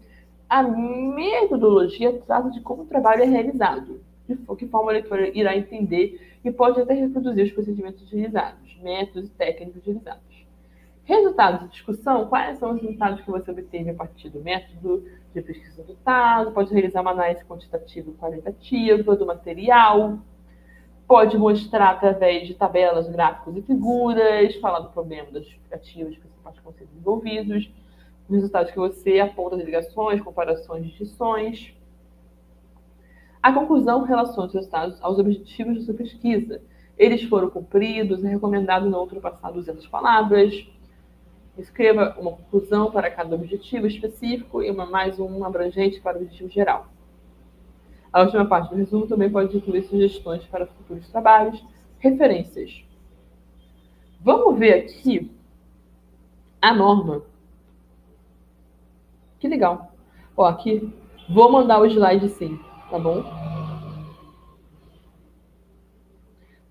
A metodologia trata de como o trabalho é realizado, de que forma o leitor irá entender e pode até reproduzir os procedimentos utilizados, métodos e técnicas utilizados. Resultados de discussão, quais são os resultados que você obteve a partir do método de pesquisa adotado, pode realizar uma análise quantitativa e qualitativa do material, pode mostrar através de tabelas, gráficos e figuras, falar do problema, das justificativas, principais conceitos envolvidos, os resultados que você aponta de ligações, comparações, distinções. A conclusão relaciona os resultados aos objetivos da sua pesquisa. Eles foram cumpridos, é recomendado não ultrapassar 200 palavras. Escreva uma conclusão para cada objetivo específico e mais uma abrangente para o objetivo geral. A última parte do resumo também pode incluir sugestões para futuros trabalhos, referências. Vamos ver aqui a norma. Que legal. Ó, aqui, vou mandar o slide sim, tá bom?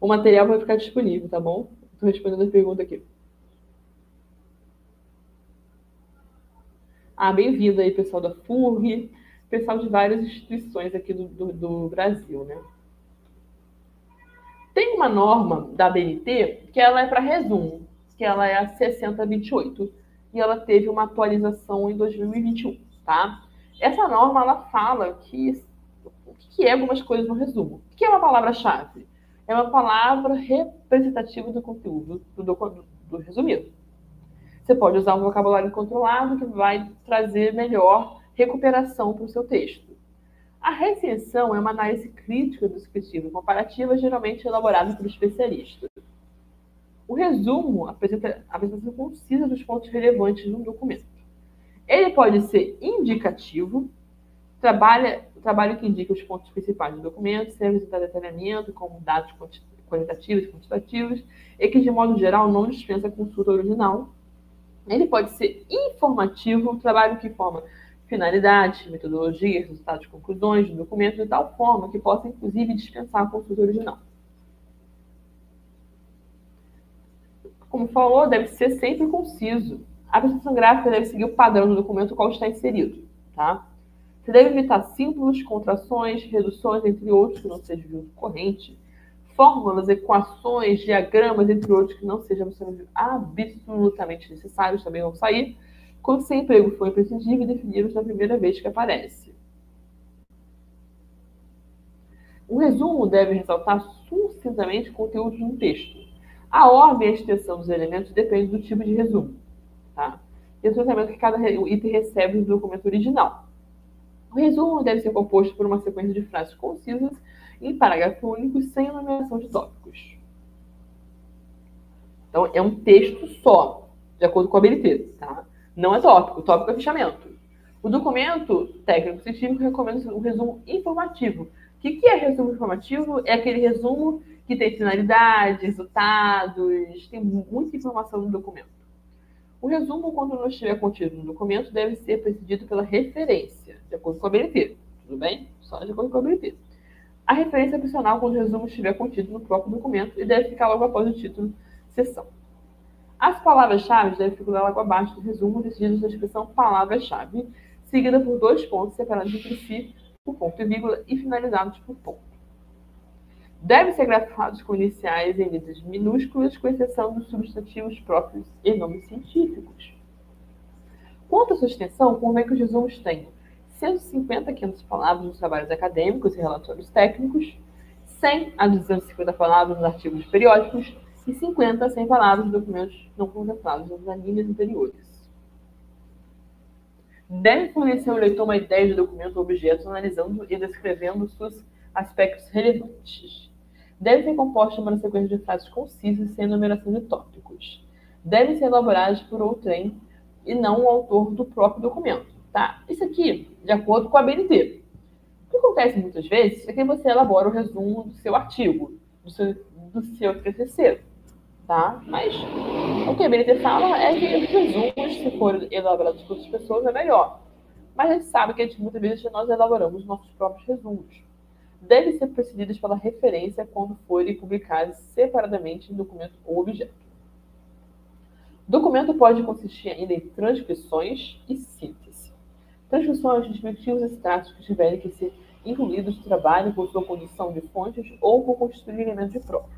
O material vai ficar disponível, tá bom? Estou respondendo a pergunta aqui. Bem-vindo aí, pessoal da FURG, pessoal de várias instituições aqui do Brasil, né? Tem uma norma da BNT que ela é para resumo, que ela é a 6028, e ela teve uma atualização em 2021, tá? Essa norma, ela fala o que é algumas coisas no resumo. O que é uma palavra-chave? É uma palavra representativa do conteúdo do resumido. Você pode usar um vocabulário controlado que vai trazer melhor recuperação para o seu texto. A recensão é uma análise crítica, descritiva e comparativa, geralmente elaborada por especialistas. O resumo apresenta a apresentação concisa dos pontos relevantes de um documento. Ele pode ser indicativo, trabalho que indica os pontos principais do documento, sem apresentar detalhamento, como dados qualitativos e quantitativos, e que, de modo geral, não dispensa a consulta original. Ele pode ser informativo, trabalho que informa finalidades, metodologias, resultados, conclusões do documento, de tal forma que possa, inclusive, dispensar a consulta original. Como falou, deve ser sempre conciso. A apresentação gráfica deve seguir o padrão do documento qual está inserido, tá? Você deve evitar símbolos, contrações, reduções, entre outros, que não sejam de uso corrente, fórmulas, equações, diagramas, entre outros, que não sejam absolutamente necessários, também vão sair. Quando seu emprego for imprescindível, defini-los na primeira vez que aparece. O resumo deve ressaltar sucintamente o conteúdo de um texto. A ordem e a extensão dos elementos depende do tipo de resumo, tá? E o tratamento que cada item recebe no documento original. O resumo deve ser composto por uma sequência de frases concisas em parágrafo único, sem enumeração de tópicos. Então, é um texto só, de acordo com a BNT, tá? Não é tópico, o tópico é fechamento. O documento técnico-científico recomenda um resumo informativo. O que é resumo informativo? É aquele resumo que tem finalidade, resultados, tem muita informação no documento. O resumo, quando não estiver contido no documento, deve ser precedido pela referência, de acordo com a BNT. Tudo bem? Só de acordo com a BNT. A referência é opcional quando o resumo estiver contido no próprio documento e deve ficar logo após o título seção. As palavras-chave devem figurar logo abaixo do resumo, decididas na expressão palavra-chave, seguida por 2 pontos separados entre si por ponto e vírgula e finalizados por ponto. Devem ser grafados com iniciais em letras minúsculas, com exceção dos substantivos próprios e nomes científicos. Quanto à sua extensão, convém que os resumos tenham 150 a 500 palavras nos trabalhos acadêmicos e relatórios técnicos, 100 a 250 palavras nos artigos periódicos e 50 a 100 palavras nos documentos não contemplados nas anilhas anteriores. Deve fornecer ao leitor uma ideia de documento ou objeto, analisando e descrevendo seus aspectos relevantes. Deve ser composto de uma sequência de frases concisas sem enumeração de tópicos. Devem ser elaboradas por outrem e não o autor do próprio documento. Tá? Isso aqui, de acordo com a BNT. O que acontece muitas vezes é que você elabora o resumo do seu artigo, do seu TCC, tá? Mas o que a BNT fala é que os resumos, se forem elaborados por outras pessoas, é melhor. Mas a gente sabe que muitas vezes nós elaboramos nossos próprios resumos. Devem ser precedidos pela referência quando forem publicados separadamente em documento ou objeto. O documento pode consistir ainda em transcrições e síntese. Transcrições de respectivos extratos que tiverem que ser incluídos no trabalho por sua condição de fontes ou por constituir elementos de prova.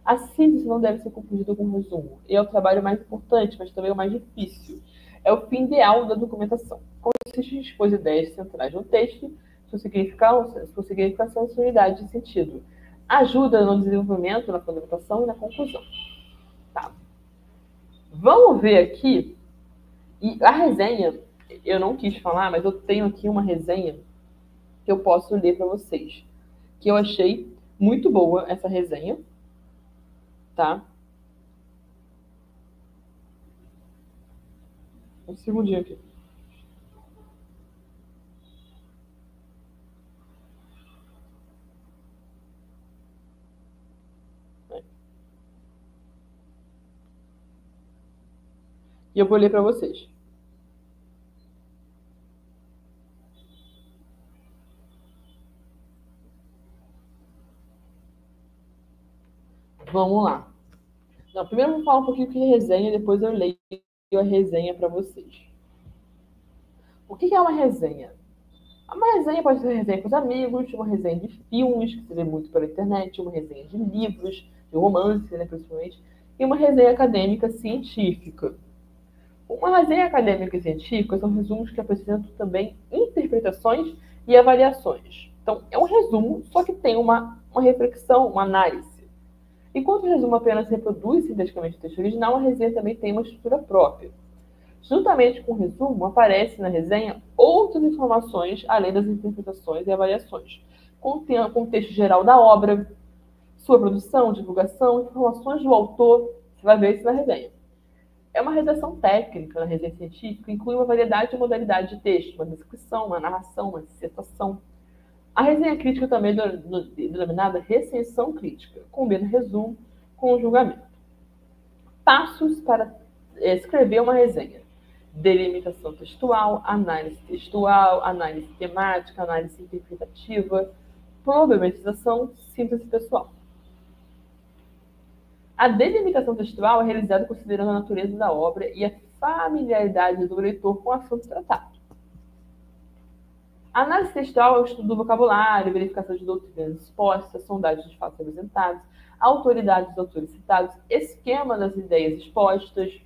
A síntese não deve ser confundida com o resumo. E é o trabalho mais importante, mas também o mais difícil. É o fim ideal da documentação. Consiste em expor ideias centrais no texto, sua significação e sua unidade de sentido. Ajuda no desenvolvimento, na fundamentação e na conclusão. Tá. Vamos ver aqui. E a resenha, eu não quis falar, mas eu tenho aqui uma resenha que eu posso ler para vocês. Que eu achei muito boa essa resenha. Tá? Um segundinho aqui. E eu vou ler para vocês. Vamos lá. Não, primeiro eu vou falar um pouquinho o que é resenha, depois eu leio a resenha para vocês. O que é uma resenha? Uma resenha pode ser resenha com os amigos, uma resenha de filmes, que se vê muito pela internet, uma resenha de livros, de romance, né, principalmente, e uma resenha acadêmica científica. Uma resenha acadêmica e científica são resumos que apresentam também interpretações e avaliações. Então, é um resumo, só que tem uma reflexão, uma análise. Enquanto o resumo apenas reproduz sinteticamente o texto original, a resenha também tem uma estrutura própria. Juntamente com o resumo, aparece na resenha outras informações, além das interpretações e avaliações, com o contexto geral da obra, sua produção, divulgação, informações do autor, você vai ver isso na resenha. É uma redação técnica na resenha científica, inclui uma variedade de modalidades de texto, uma descrição, uma narração, uma dissertação. A resenha crítica também é denominada recensão crítica, combina resumo com o julgamento. Passos para escrever uma resenha: delimitação textual, análise temática, análise interpretativa, problematização, síntese pessoal. A delimitação textual é realizada considerando a natureza da obra e a familiaridade do leitor com o assunto tratado. A análise textual é o estudo do vocabulário, verificação de doutrinas expostas, sondagem de fatos apresentados, autoridade dos autores citados, esquema das ideias expostas.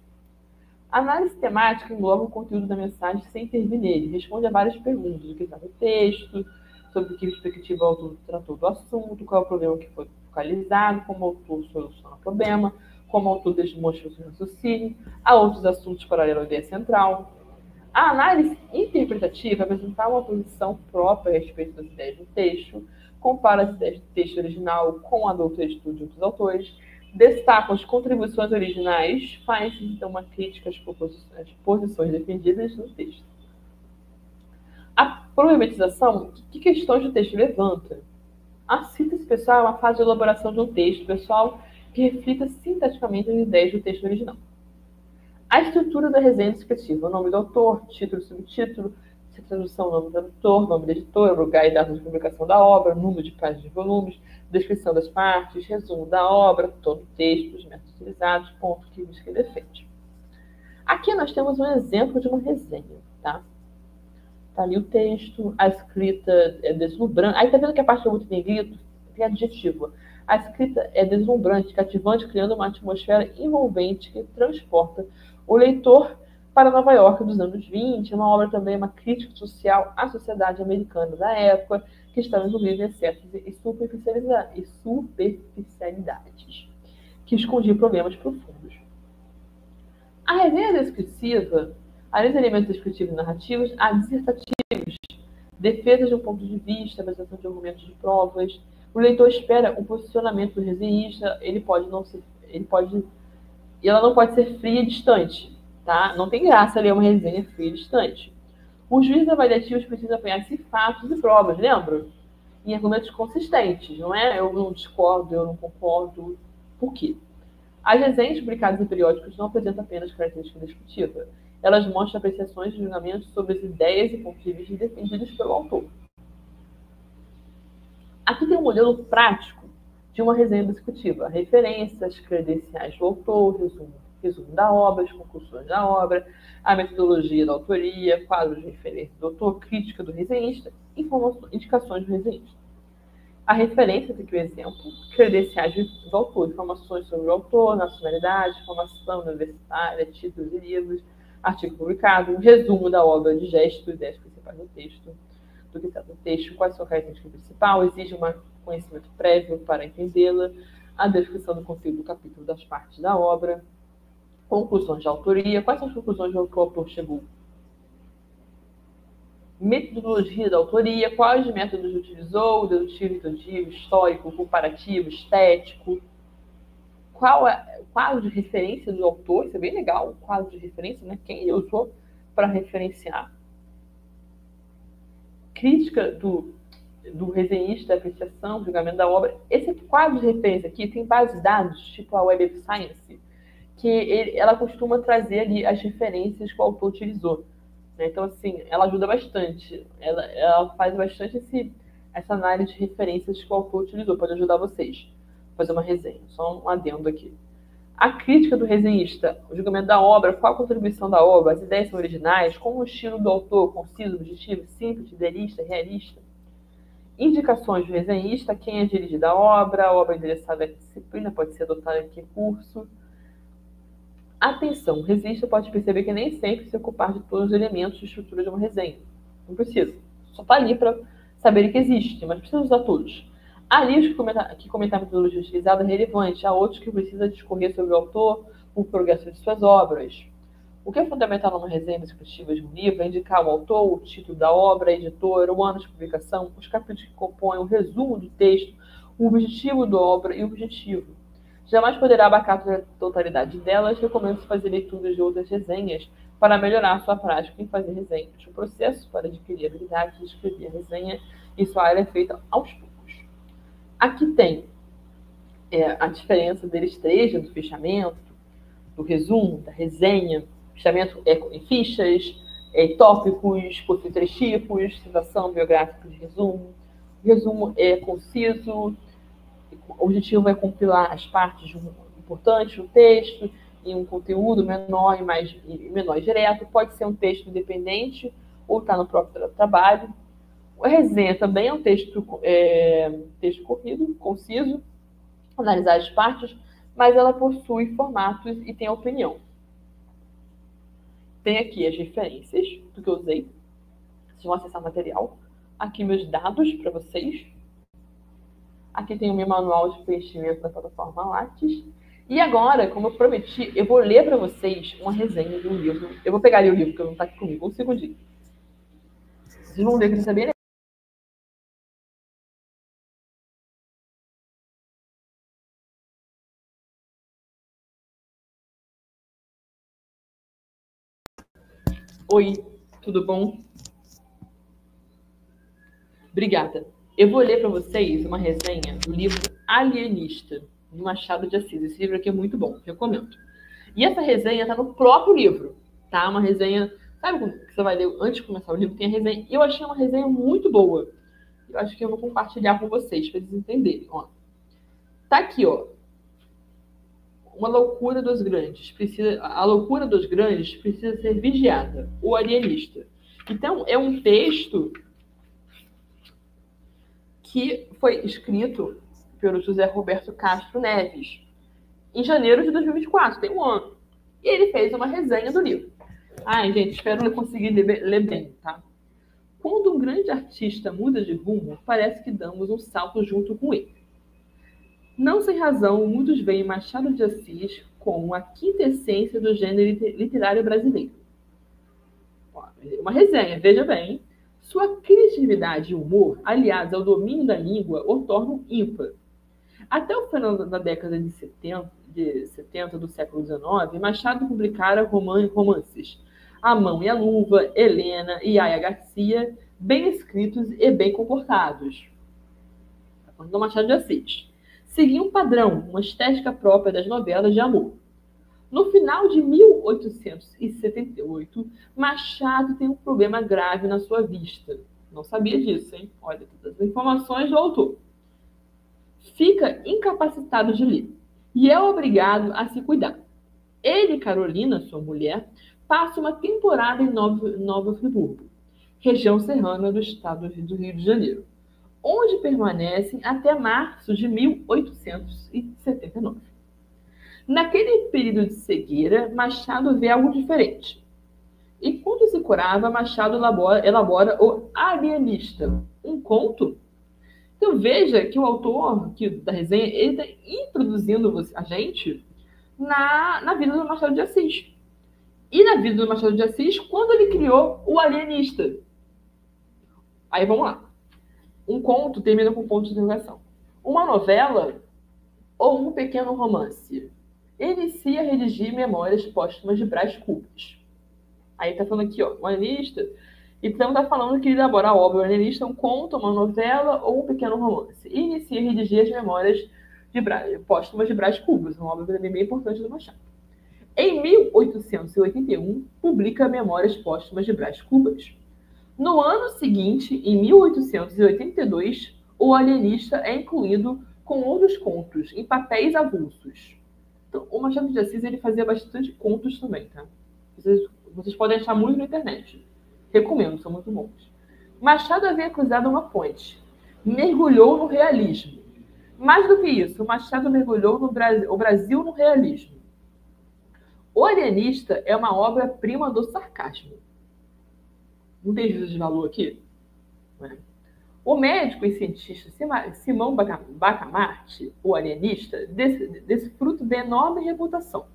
A análise temática engloba o conteúdo da mensagem sem intervir nele, responde a várias perguntas: do que trata o texto, sobre que perspectiva o autor tratou do assunto, qual é o problema que foi focalizado, como o autor soluciona o problema, como o autor demonstra o seu raciocínio, há outros assuntos paralelos à ideia central. A análise interpretativa é apresentar uma posição própria a respeito das ideias do texto, compara as ideias do texto original com a do texto de outros autores, destaca as contribuições originais, faz então uma crítica às posições defendidas no texto. A problematização, que questões do texto levanta? A síntese pessoal é uma fase de elaboração de um texto pessoal que reflita sinteticamente as ideias do texto original. A estrutura da resenha descritiva: o nome do autor, título e subtítulo, se tradução, nome do tradutor, nome da editora, lugar e data de publicação da obra, número de páginas de volumes, descrição das partes, resumo da obra, todo o texto, os métodos utilizados, ponto que busca e defende. Aqui nós temos um exemplo de uma resenha, tá? Tá ali o texto, a escrita é deslumbrante. Aí tá vendo que a parte que é muito negrito tem adjetivo. A escrita é deslumbrante, cativante, criando uma atmosfera envolvente que transporta o leitor para Nova York dos anos 20. Uma obra também, uma crítica social à sociedade americana da época, que estava envolvida em excessos e superficialidades, que escondia problemas profundos. A resenha descritiva, além dos elementos descritivos e narrativos, há dissertativos, defesa de um ponto de vista, apresentação de argumentos de provas. O leitor espera um posicionamento do resenhista, ela não pode ser fria e distante, tá? Não tem graça ler uma resenha fria e distante. Os juízes avaliativos precisam apanhar-se fatos e provas, lembra? Em argumentos consistentes, não é? Eu não discordo, eu não concordo. Por quê? As resenhas publicadas em periódicos não apresentam apenas característica descritiva. Elas mostram apreciações e julgamentos sobre as ideias e pontos de vista defendidos pelo autor. Aqui tem um modelo prático de uma resenha discutiva. Referências, credenciais do autor, resumo da obra, as conclusões da obra, a metodologia da autoria, quadros de referência do autor, crítica do resenhista, indicações do resenhista. A referência, aqui o exemplo, credenciais do autor, informações sobre o autor, nacionalidade, formação universitária, títulos e livros, artigo publicado, um resumo da obra de gestos e ideias principais do texto, do que trata o texto, quais são a característica principal, exige um conhecimento prévio para entendê-la, a descrição do conteúdo do capítulo das partes da obra, conclusões de autoria, quais são as conclusões que o autor chegou, metodologia da autoria, quais métodos utilizou, dedutivo, intutivo, histórico, comparativo, estético, qual é o quadro de referência do autor, isso é bem legal, o quadro de referência, né? Quem ele usou para referenciar. Crítica do resenhista, apreciação, julgamento da obra. Esse quadro de referência aqui tem bases de dados, tipo a Web of Science, que ela costuma trazer ali as referências que o autor utilizou. Então, assim, ela ajuda bastante. Ela faz bastante essa análise de referências que o autor utilizou. Pode ajudar vocês a fazer uma resenha. Só um adendo aqui. A crítica do resenhista, o julgamento da obra, qual a contribuição da obra, as ideias são originais, como o estilo do autor, conciso, objetivo, simples, idealista, realista. Indicações do resenhista, quem é dirigido a obra endereçada à disciplina, pode ser adotada em que curso. Atenção, o resenhista pode perceber que nem sempre se ocupar de todos os elementos de estrutura de uma resenha. Não precisa. Só está ali para saber que existe, mas precisa usar todos. Há livros que comentar a metodologia utilizada é relevante, há outros que precisa discorrer sobre o autor, o progresso de suas obras. O que é fundamental numa resenha descritiva de um livro é indicar o autor, o título da obra, a editora, o ano de publicação, os capítulos que compõem o resumo do texto, o objetivo da obra e o objetivo. Jamais poderá abarcar a totalidade delas, recomendo-se fazer leituras de outras resenhas para melhorar sua prática em fazer resenhas. O processo para adquirir a habilidade de escrever a resenha em sua área é feito aos poucos. Aqui tem a diferença deles três, do fechamento, do resumo, da resenha. Fechamento é em fichas, tópicos, possui 3 tipos, citação biográfica de resumo. O resumo é conciso, o objetivo é compilar as partes importantes do texto em um conteúdo menor e menor e direto. Pode ser um texto independente ou está no próprio trabalho. A resenha também é um texto corrido, conciso, analisar as partes, mas ela possui formatos e tem opinião. Tem aqui as referências do que eu usei. Vocês vão acessar o material. Aqui meus dados para vocês. Aqui tem o meu manual de preenchimento da plataforma Lattes. E agora, como eu prometi, eu vou ler para vocês uma resenha de um livro. Eu vou pegar ali o livro, que não está aqui comigo. Um segundinho. Vocês vão ver que isso é bem legal. Oi, tudo bom? Obrigada. Eu vou ler para vocês uma resenha do livro Alienista, de Machado de Assis. Esse livro aqui é muito bom, recomendo. E essa resenha está no próprio livro, tá? Uma resenha, sabe como que você vai ler antes de começar o livro? Tem a resenha. E eu achei uma resenha muito boa. Eu acho que eu vou compartilhar com vocês, para eles entenderem. Ó. Tá aqui, ó. Uma loucura dos grandes. A loucura dos grandes precisa ser vigiada. O alienista. Então, é um texto que foi escrito pelo José Roberto Castro Neves em janeiro de 2024, tem um ano. E ele fez uma resenha do livro. Ai, gente, espero eu conseguir ler bem, tá? Quando um grande artista muda de rumo, parece que damos um salto junto com ele. Não sem razão, muitos veem Machado de Assis como a quintessência do gênero literário brasileiro. Uma resenha, veja bem. Sua criatividade e humor, aliados ao domínio da língua, o tornam ímpar. Até o final da década de 70 do século XIX, Machado publicara romances A Mão e a Luva, Helena e Aya Garcia, bem escritos e bem comportados. Tá falando do Machado de Assis. Seguia um padrão, uma estética própria das novelas de amor. No final de 1878, Machado tem um problema grave na sua vista. Não sabia disso, hein? Olha todas as informações do autor. Fica incapacitado de ler e é obrigado a se cuidar. Ele e Carolina, sua mulher, passam uma temporada em Nova Friburgo, região serrana do estado do Rio de Janeiro, onde permanecem até março de 1879. Naquele período de cegueira, Machado vê algo diferente. Enquanto se curava, Machado elabora o Alienista, um conto. Então veja que o autor da resenha ele está introduzindo a gente na vida do Machado de Assis. E na vida do Machado de Assis, quando ele criou o Alienista. Aí vamos lá. Um conto termina com ponto de interrogação. Uma novela ou um pequeno romance? Inicia a redigir memórias póstumas de Brás Cubas. Aí tá falando aqui, ó, o Alienista. Então tá falando que ele elabora a obra. O Alienista é um conto, uma novela ou um pequeno romance. E inicia a redigir as memórias póstumas de Brás Cubas, uma obra também bem importante do Machado. Em 1881, publica Memórias Póstumas de Brás Cubas. No ano seguinte, em 1882, o Alienista é incluído com outros contos em papéis avulsos. Então, o Machado de Assis ele fazia bastante contos também, tá? Vocês podem achar muito na internet. Recomendo, são muito bons. Machado havia cruzado uma ponte. Mergulhou no realismo. Mais do que isso, Machado mergulhou o Brasil no realismo. O Alienista é uma obra-prima do sarcasmo. Não tem juízo de valor aqui? O médico e cientista Simão Bacamarte, o alienista, desfruta de enorme reputação.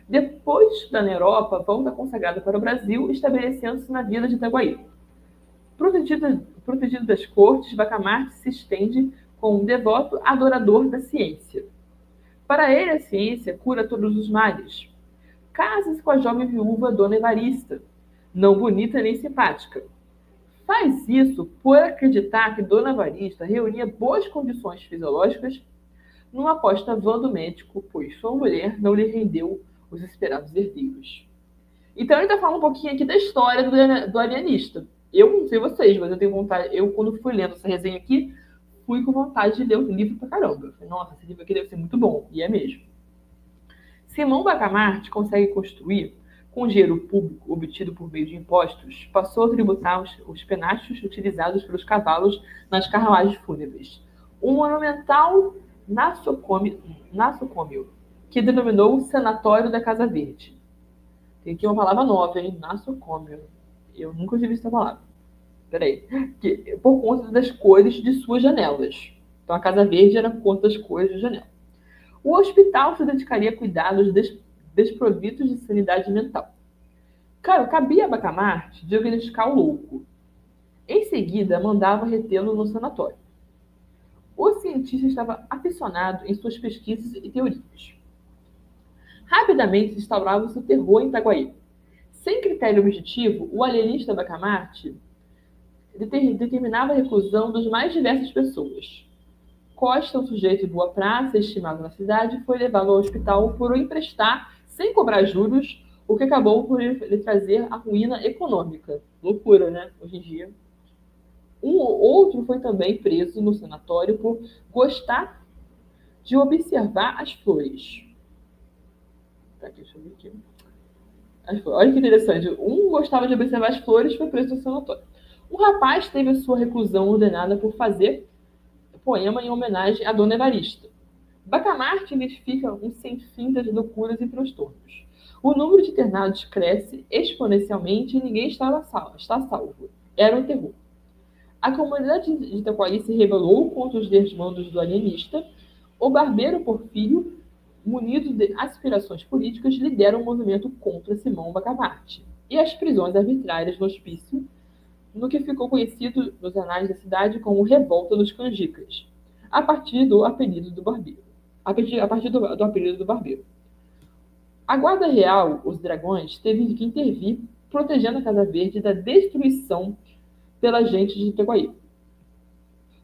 Depois de estudar na Europa, volta consagrado para o Brasil, estabelecendo-se na vila de Itaguaí. Protegido das cortes, Bacamarte se estende como um devoto adorador da ciência. Para ele, a ciência cura todos os males. Casa-se com a jovem viúva Dona Evarista, não bonita nem simpática. Faz isso por acreditar que Dona Evarista reunia boas condições fisiológicas numa aposta vã do médico, pois sua mulher não lhe rendeu os esperados herdeiros. Então ele está falando um pouquinho aqui da história do alienista. Eu não sei vocês, mas eu tenho vontade. Eu, quando fui lendo essa resenha aqui, fui com vontade de ler o livro pra caramba. Eu falei, nossa, esse livro aqui deve ser muito bom. E é mesmo. Simão Bacamarte consegue construir, com dinheiro público obtido por meio de impostos, passou a tributar os penachos utilizados pelos cavalos nas carruagens fúnebres. Um monumental nasocômio, que denominou Sanatório da Casa Verde. Tem aqui uma palavra nova, hein? Nasocômio. Eu nunca tinha visto essa palavra. Peraí. Por conta das cores de suas janelas. Então a Casa Verde era por conta das cores da janela. O hospital se dedicaria a cuidados desprovidos de sanidade mental. Cara, cabia a Bacamarte diagnosticar o louco. Em seguida, mandava retê-lo no sanatório. O cientista estava aficionado em suas pesquisas e teorias. Rapidamente instaurava-se o terror em Itaguaí. Sem critério objetivo, o alienista Bacamarte determinava a reclusão das mais diversas pessoas. Costa, um sujeito de boa praça, estimado na cidade, foi levado ao hospital por o emprestar, sem cobrar juros, o que acabou por lhe trazer a ruína econômica. Loucura, né? Hoje em dia. Outro foi também preso no sanatório por gostar de observar as flores. Tá, deixa eu ver aqui. Olha que interessante. Um gostava de observar as flores e foi preso no sanatório. Um rapaz teve a sua reclusão ordenada por fazer poema em homenagem a Dona Evarista. Bacamarte identifica um sem fim das loucuras e transtornos. O número de internados cresce exponencialmente e ninguém está salvo. Era um terror. A comunidade de Itaguaí se rebelou contra os desmandos do alienista. O barbeiro Porfírio, munido de aspirações políticas, lidera um movimento contra Simão Bacamarte e as prisões arbitrárias no hospício, no que ficou conhecido nos anais da cidade como Revolta dos Canjicas, a partir do apelido do barbeiro. A Guarda Real, os dragões, teve que intervir, protegendo a Casa Verde da destruição pela gente de Itaguaí.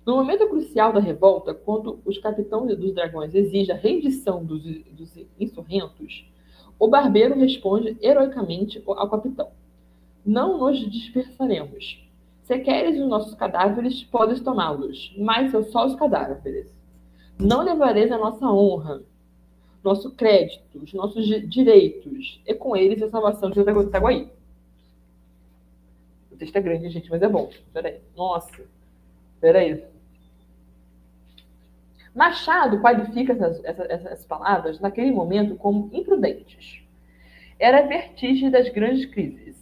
No momento crucial da revolta, quando os capitães dos dragões exigem a rendição dos insurrentos, o barbeiro responde heroicamente ao capitão: não nos dispersaremos. Se queres os nossos cadáveres, podes tomá-los, mas são só os cadáveres. Não levareis a nossa honra, nosso crédito, os nossos direitos, e com eles a salvação de Itaguaí. O texto é grande, gente, mas é bom. Peraí. Nossa. Peraí. Machado qualifica essas palavras, naquele momento, como imprudentes. Era a vertigem das grandes crises.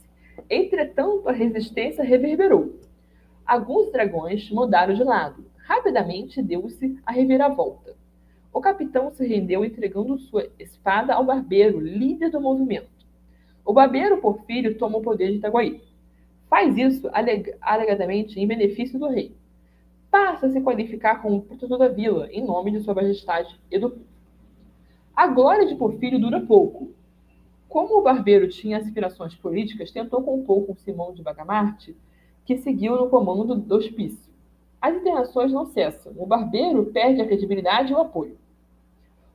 Entretanto, a resistência reverberou. Alguns dragões mudaram de lado. Rapidamente deu-se a reviravolta. O capitão se rendeu entregando sua espada ao barbeiro, líder do movimento. O barbeiro Porfírio toma o poder de Itaguaí. Faz isso alegadamente em benefício do rei. Passa a se qualificar como protetor da vila, em nome de sua majestade e do povo. A glória de Porfírio dura pouco. Como o barbeiro tinha aspirações políticas, tentou compor com Simão de Bacamarte, que seguiu no comando do hospício. As internações não cessam. O barbeiro perde a credibilidade e o apoio.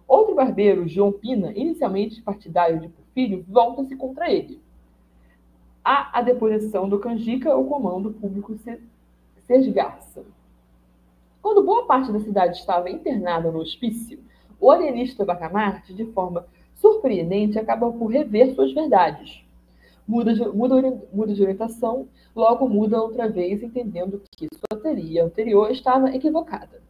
Outro barbeiro, João Pina, inicialmente partidário de Porfírio, volta-se contra ele. Há a deposição do Canjica, o comando público se esgarça. Quando boa parte da cidade estava internada no hospício, o alienista Bacamarte, de forma surpreendente, acaba por rever suas verdades. Muda de orientação, logo muda outra vez, entendendo que sua teoria anterior estava equivocada.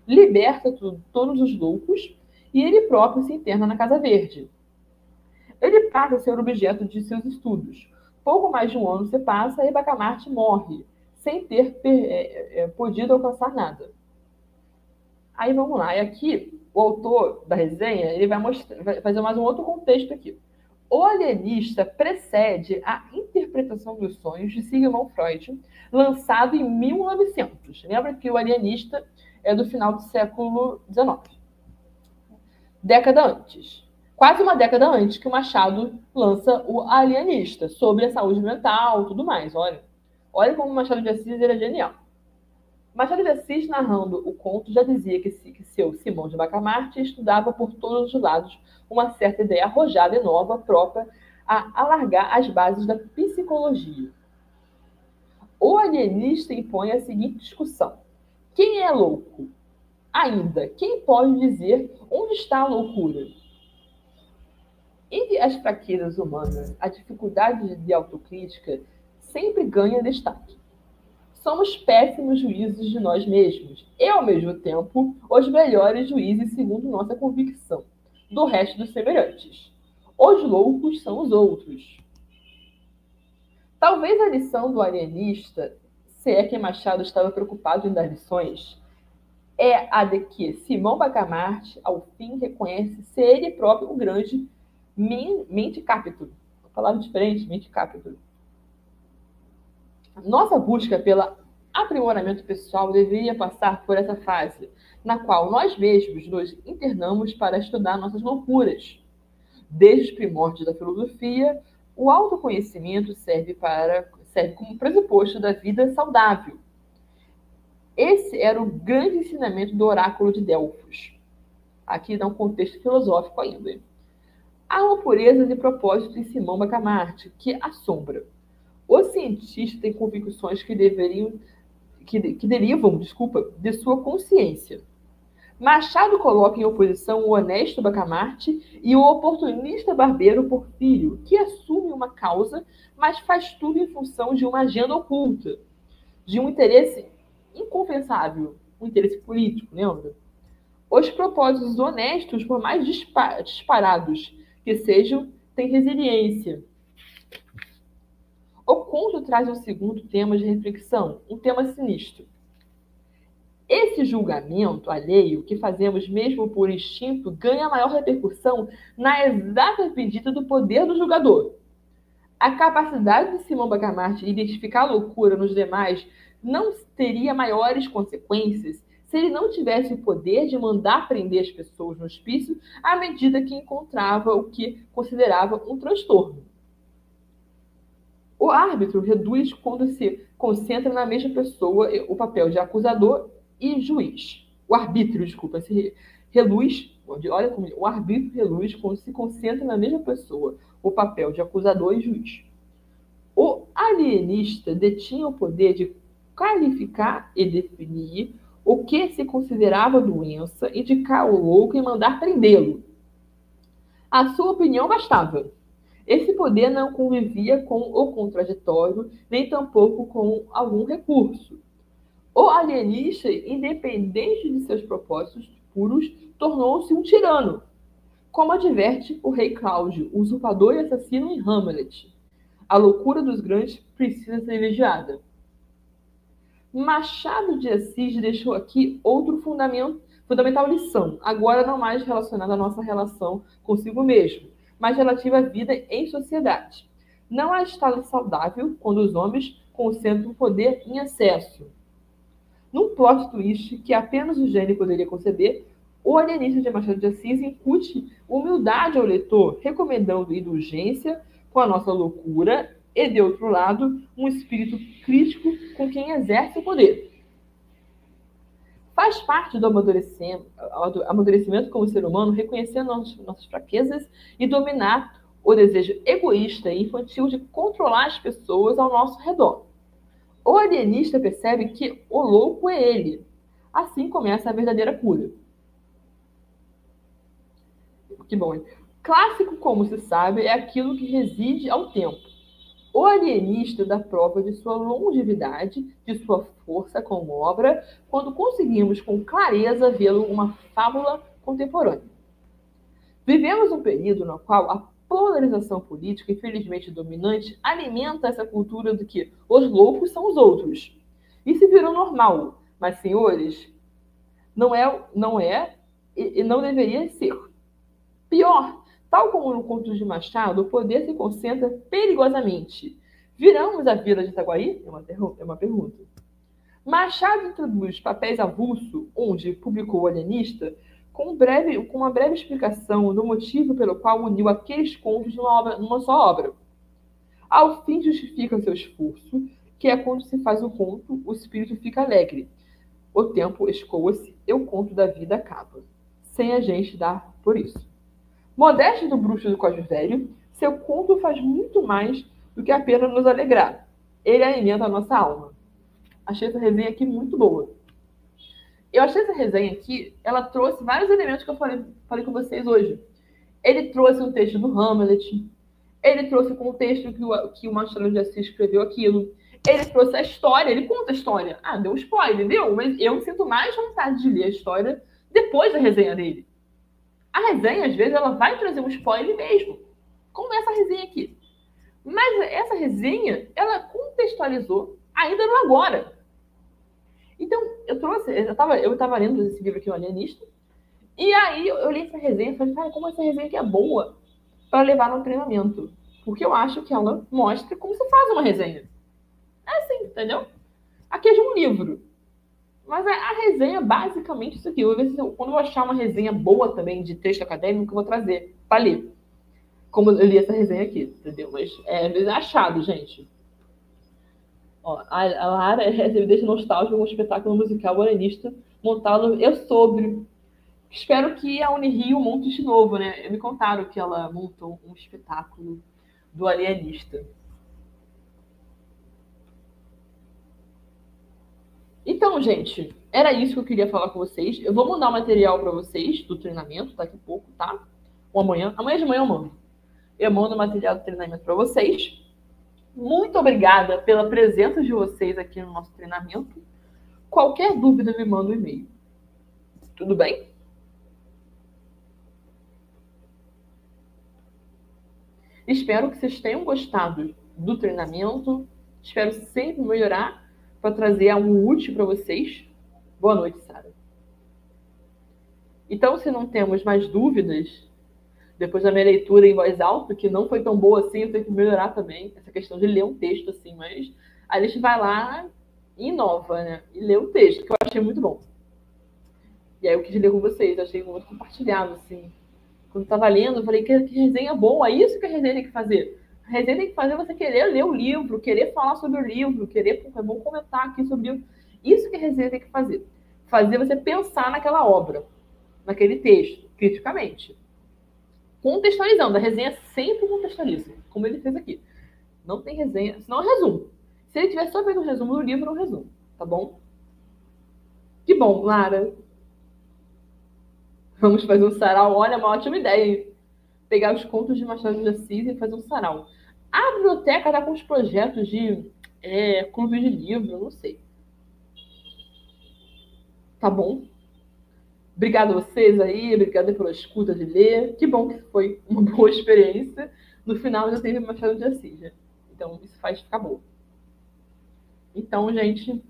Liberta todos os loucos e ele próprio se interna na Casa Verde. Ele passa a ser objeto de seus estudos. Pouco mais de um ano se passa e Bacamarte morre, sem ter podido alcançar nada. Aí vamos lá, e aqui o autor da resenha ele vai fazer mais um outro contexto aqui. O Alienista precede a Interpretação dos Sonhos de Sigmund Freud, lançado em 1900. Lembra que o Alienista é do final do século XIX. Década antes. Quase uma década antes que o Machado lança o Alienista, sobre a saúde mental e tudo mais. Olha como o Machado de Assis era genial. Machado de Assis, narrando o conto, já dizia que seu Simão de Bacamarte estudava por todos os lados uma certa ideia arrojada e nova, própria a alargar as bases da psicologia. O alienista impõe a seguinte discussão: quem é louco? Ainda, quem pode dizer onde está a loucura? Entre as fraquezas humanas, a dificuldade de autocrítica sempre ganha destaque. Somos péssimos juízes de nós mesmos e, ao mesmo tempo, os melhores juízes segundo nossa convicção do resto dos semelhantes. Os loucos são os outros. Talvez a lição do alienista, se é que Machado estava preocupado em dar lições, é a de que Simão Bacamarte, ao fim, reconhece ser ele próprio um grande mente capítulo. Uma palavra diferente, mente capítulo. Nossa busca pelo aprimoramento pessoal deveria passar por essa fase, na qual nós mesmos nos internamos para estudar nossas loucuras. Desde os primórdios da filosofia, o autoconhecimento serve como pressuposto da vida saudável. Esse era o grande ensinamento do oráculo de Delfos. Aqui dá um contexto filosófico ainda. Há uma pureza de propósito em Simão Bacamarte que assombra. O cientista tem convicções que derivam de sua consciência. Machado coloca em oposição o honesto Bacamarte e o oportunista barbeiro Porfírio, que assume uma causa, mas faz tudo em função de uma agenda oculta, de um interesse inconfessável, um interesse político, lembra? Os propósitos honestos, por mais disparados que sejam, têm resiliência. O conto traz um segundo tema de reflexão, um tema sinistro. Esse julgamento alheio que fazemos mesmo por instinto ganha maior repercussão na exata medida do poder do julgador. A capacidade de Simão Bacamarte de identificar a loucura nos demais não teria maiores consequências se ele não tivesse o poder de mandar prender as pessoas no hospício à medida que encontrava o que considerava um transtorno. O árbitro reduz quando se concentra na mesma pessoa o papel de acusador e juiz. O arbítrio, desculpa, se reluz, olha como o arbítrio reluz quando se concentra na mesma pessoa o papel de acusador e juiz. O alienista detinha o poder de qualificar e definir o que se considerava doença, indicar o louco e mandar prendê-lo. A sua opinião bastava. Esse poder não convivia com o contraditório, nem tampouco com algum recurso. O alienista, independente de seus propósitos puros, tornou-se um tirano, como adverte o rei Cláudio, usurpador e assassino em Hamlet. A loucura dos grandes precisa ser vigiada. Machado de Assis deixou aqui outro fundamental lição, agora não mais relacionada à nossa relação consigo mesmo, mas relativa à vida em sociedade. Não há estado saudável quando os homens concentram o poder em excesso. Num plot twist que apenas o gênio poderia conceber, o alienista de Machado de Assis incute humildade ao leitor, recomendando indulgência com a nossa loucura e, de outro lado, um espírito crítico com quem exerce o poder. Faz parte do amadurecimento como ser humano reconhecer nossas fraquezas e dominar o desejo egoísta e infantil de controlar as pessoas ao nosso redor. O alienista percebe que o louco é ele. Assim começa a verdadeira cura. Que bom, hein? Clássico, como se sabe, é aquilo que reside ao tempo. O alienista dá prova de sua longevidade, de sua força como obra, quando conseguimos com clareza vê-lo uma fábula contemporânea. Vivemos um período no qual a polarização política, infelizmente dominante, alimenta essa cultura de que os loucos são os outros. Isso virou normal, mas, senhores, não é e não deveria ser. Pior, tal como no conto de Machado, o poder se concentra perigosamente. Viramos a Vila de Itaguaí? É uma pergunta. Machado introduz papéis avulso, onde publicou o alienista, com uma breve explicação do motivo pelo qual uniu aqueles contos numa só obra. Ao fim justifica seu esforço, que é quando se faz o conto, o espírito fica alegre. O tempo escoa-se e o conto da vida acaba, sem a gente dar por isso. Modesto do bruxo do Código Velho, seu conto faz muito mais do que apenas nos alegrar. Ele alimenta a nossa alma. Achei essa resenha aqui muito boa. Eu achei essa resenha aqui, ela trouxe vários elementos que eu falei com vocês hoje. Ele trouxe um texto do Hamlet, ele trouxe o contexto que o Machado de Assis escreveu aquilo, ele trouxe a história, ele conta a história. Ah, deu um spoiler, deu, mas eu sinto mais vontade de ler a história depois da resenha dele. A resenha, às vezes, ela vai trazer um spoiler mesmo, como essa resenha aqui. Mas essa resenha, ela contextualizou ainda no agora. Então, eu estava lendo esse livro aqui, O Alienista, e aí eu li essa resenha e falei, cara, como essa resenha aqui é boa para levar no treinamento. Porque eu acho que ela mostra como se faz uma resenha. É assim, entendeu? Aqui é de um livro. Mas a resenha é basicamente isso aqui. Eu vou ver se quando eu achar uma resenha boa também de texto acadêmico, eu vou trazer para ler. Como eu li essa resenha aqui, entendeu? Mas às vezes é achado, gente. Ó, a Lara deixa nostálgico com um espetáculo musical O Alienista montado sobre. Espero que a Unirio monte de novo, né? Me contaram que ela montou um espetáculo do Alienista. Então, gente, era isso que eu queria falar com vocês. Eu vou mandar o material para vocês do treinamento daqui a pouco, tá? Ou amanhã. Amanhã de manhã eu mando. Eu mando o material do treinamento para vocês. Muito obrigada pela presença de vocês aqui no nosso treinamento. Qualquer dúvida, me manda um e-mail. Tudo bem? Espero que vocês tenham gostado do treinamento. Espero sempre melhorar para trazer algo útil para vocês. Boa noite, Sara. Então, se não temos mais dúvidas, depois da minha leitura em voz alta, que não foi tão boa assim, eu tenho que melhorar também essa questão de ler um texto assim, mas a gente vai lá e inova, né? E lê o texto, que eu achei muito bom. E aí eu quis ler com vocês, achei muito compartilhado, assim. Quando eu tava lendo, eu falei que resenha boa, é isso que a resenha tem que fazer. A resenha tem que fazer você querer ler o livro, querer falar sobre o livro, querer, é bom comentar aqui sobre o livro. Isso que a resenha tem que fazer. Fazer você pensar naquela obra, naquele texto, criticamente. Contextualizando, a resenha sempre contextualiza, como ele fez aqui. Não tem resenha, senão é resumo. Se ele tivesse só feito um resumo do livro, é um resumo, tá bom? Que bom, Lara. Vamos fazer um sarau. Olha, uma ótima ideia, hein? Pegar os contos de Machado de Assis e fazer um sarau. A biblioteca está com os projetos de clube de livro, não sei. Tá bom? Obrigada a vocês aí, obrigada pela escuta de ler. Que bom que foi uma boa experiência. No final já teve Machado de Assis, né? Então isso faz ficar bom. Então, gente,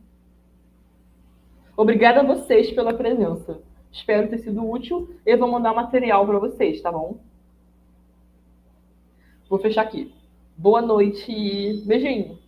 obrigada a vocês pela presença. Espero ter sido útil. Eu vou mandar material para vocês, tá bom? Vou fechar aqui. Boa noite. Beijinho.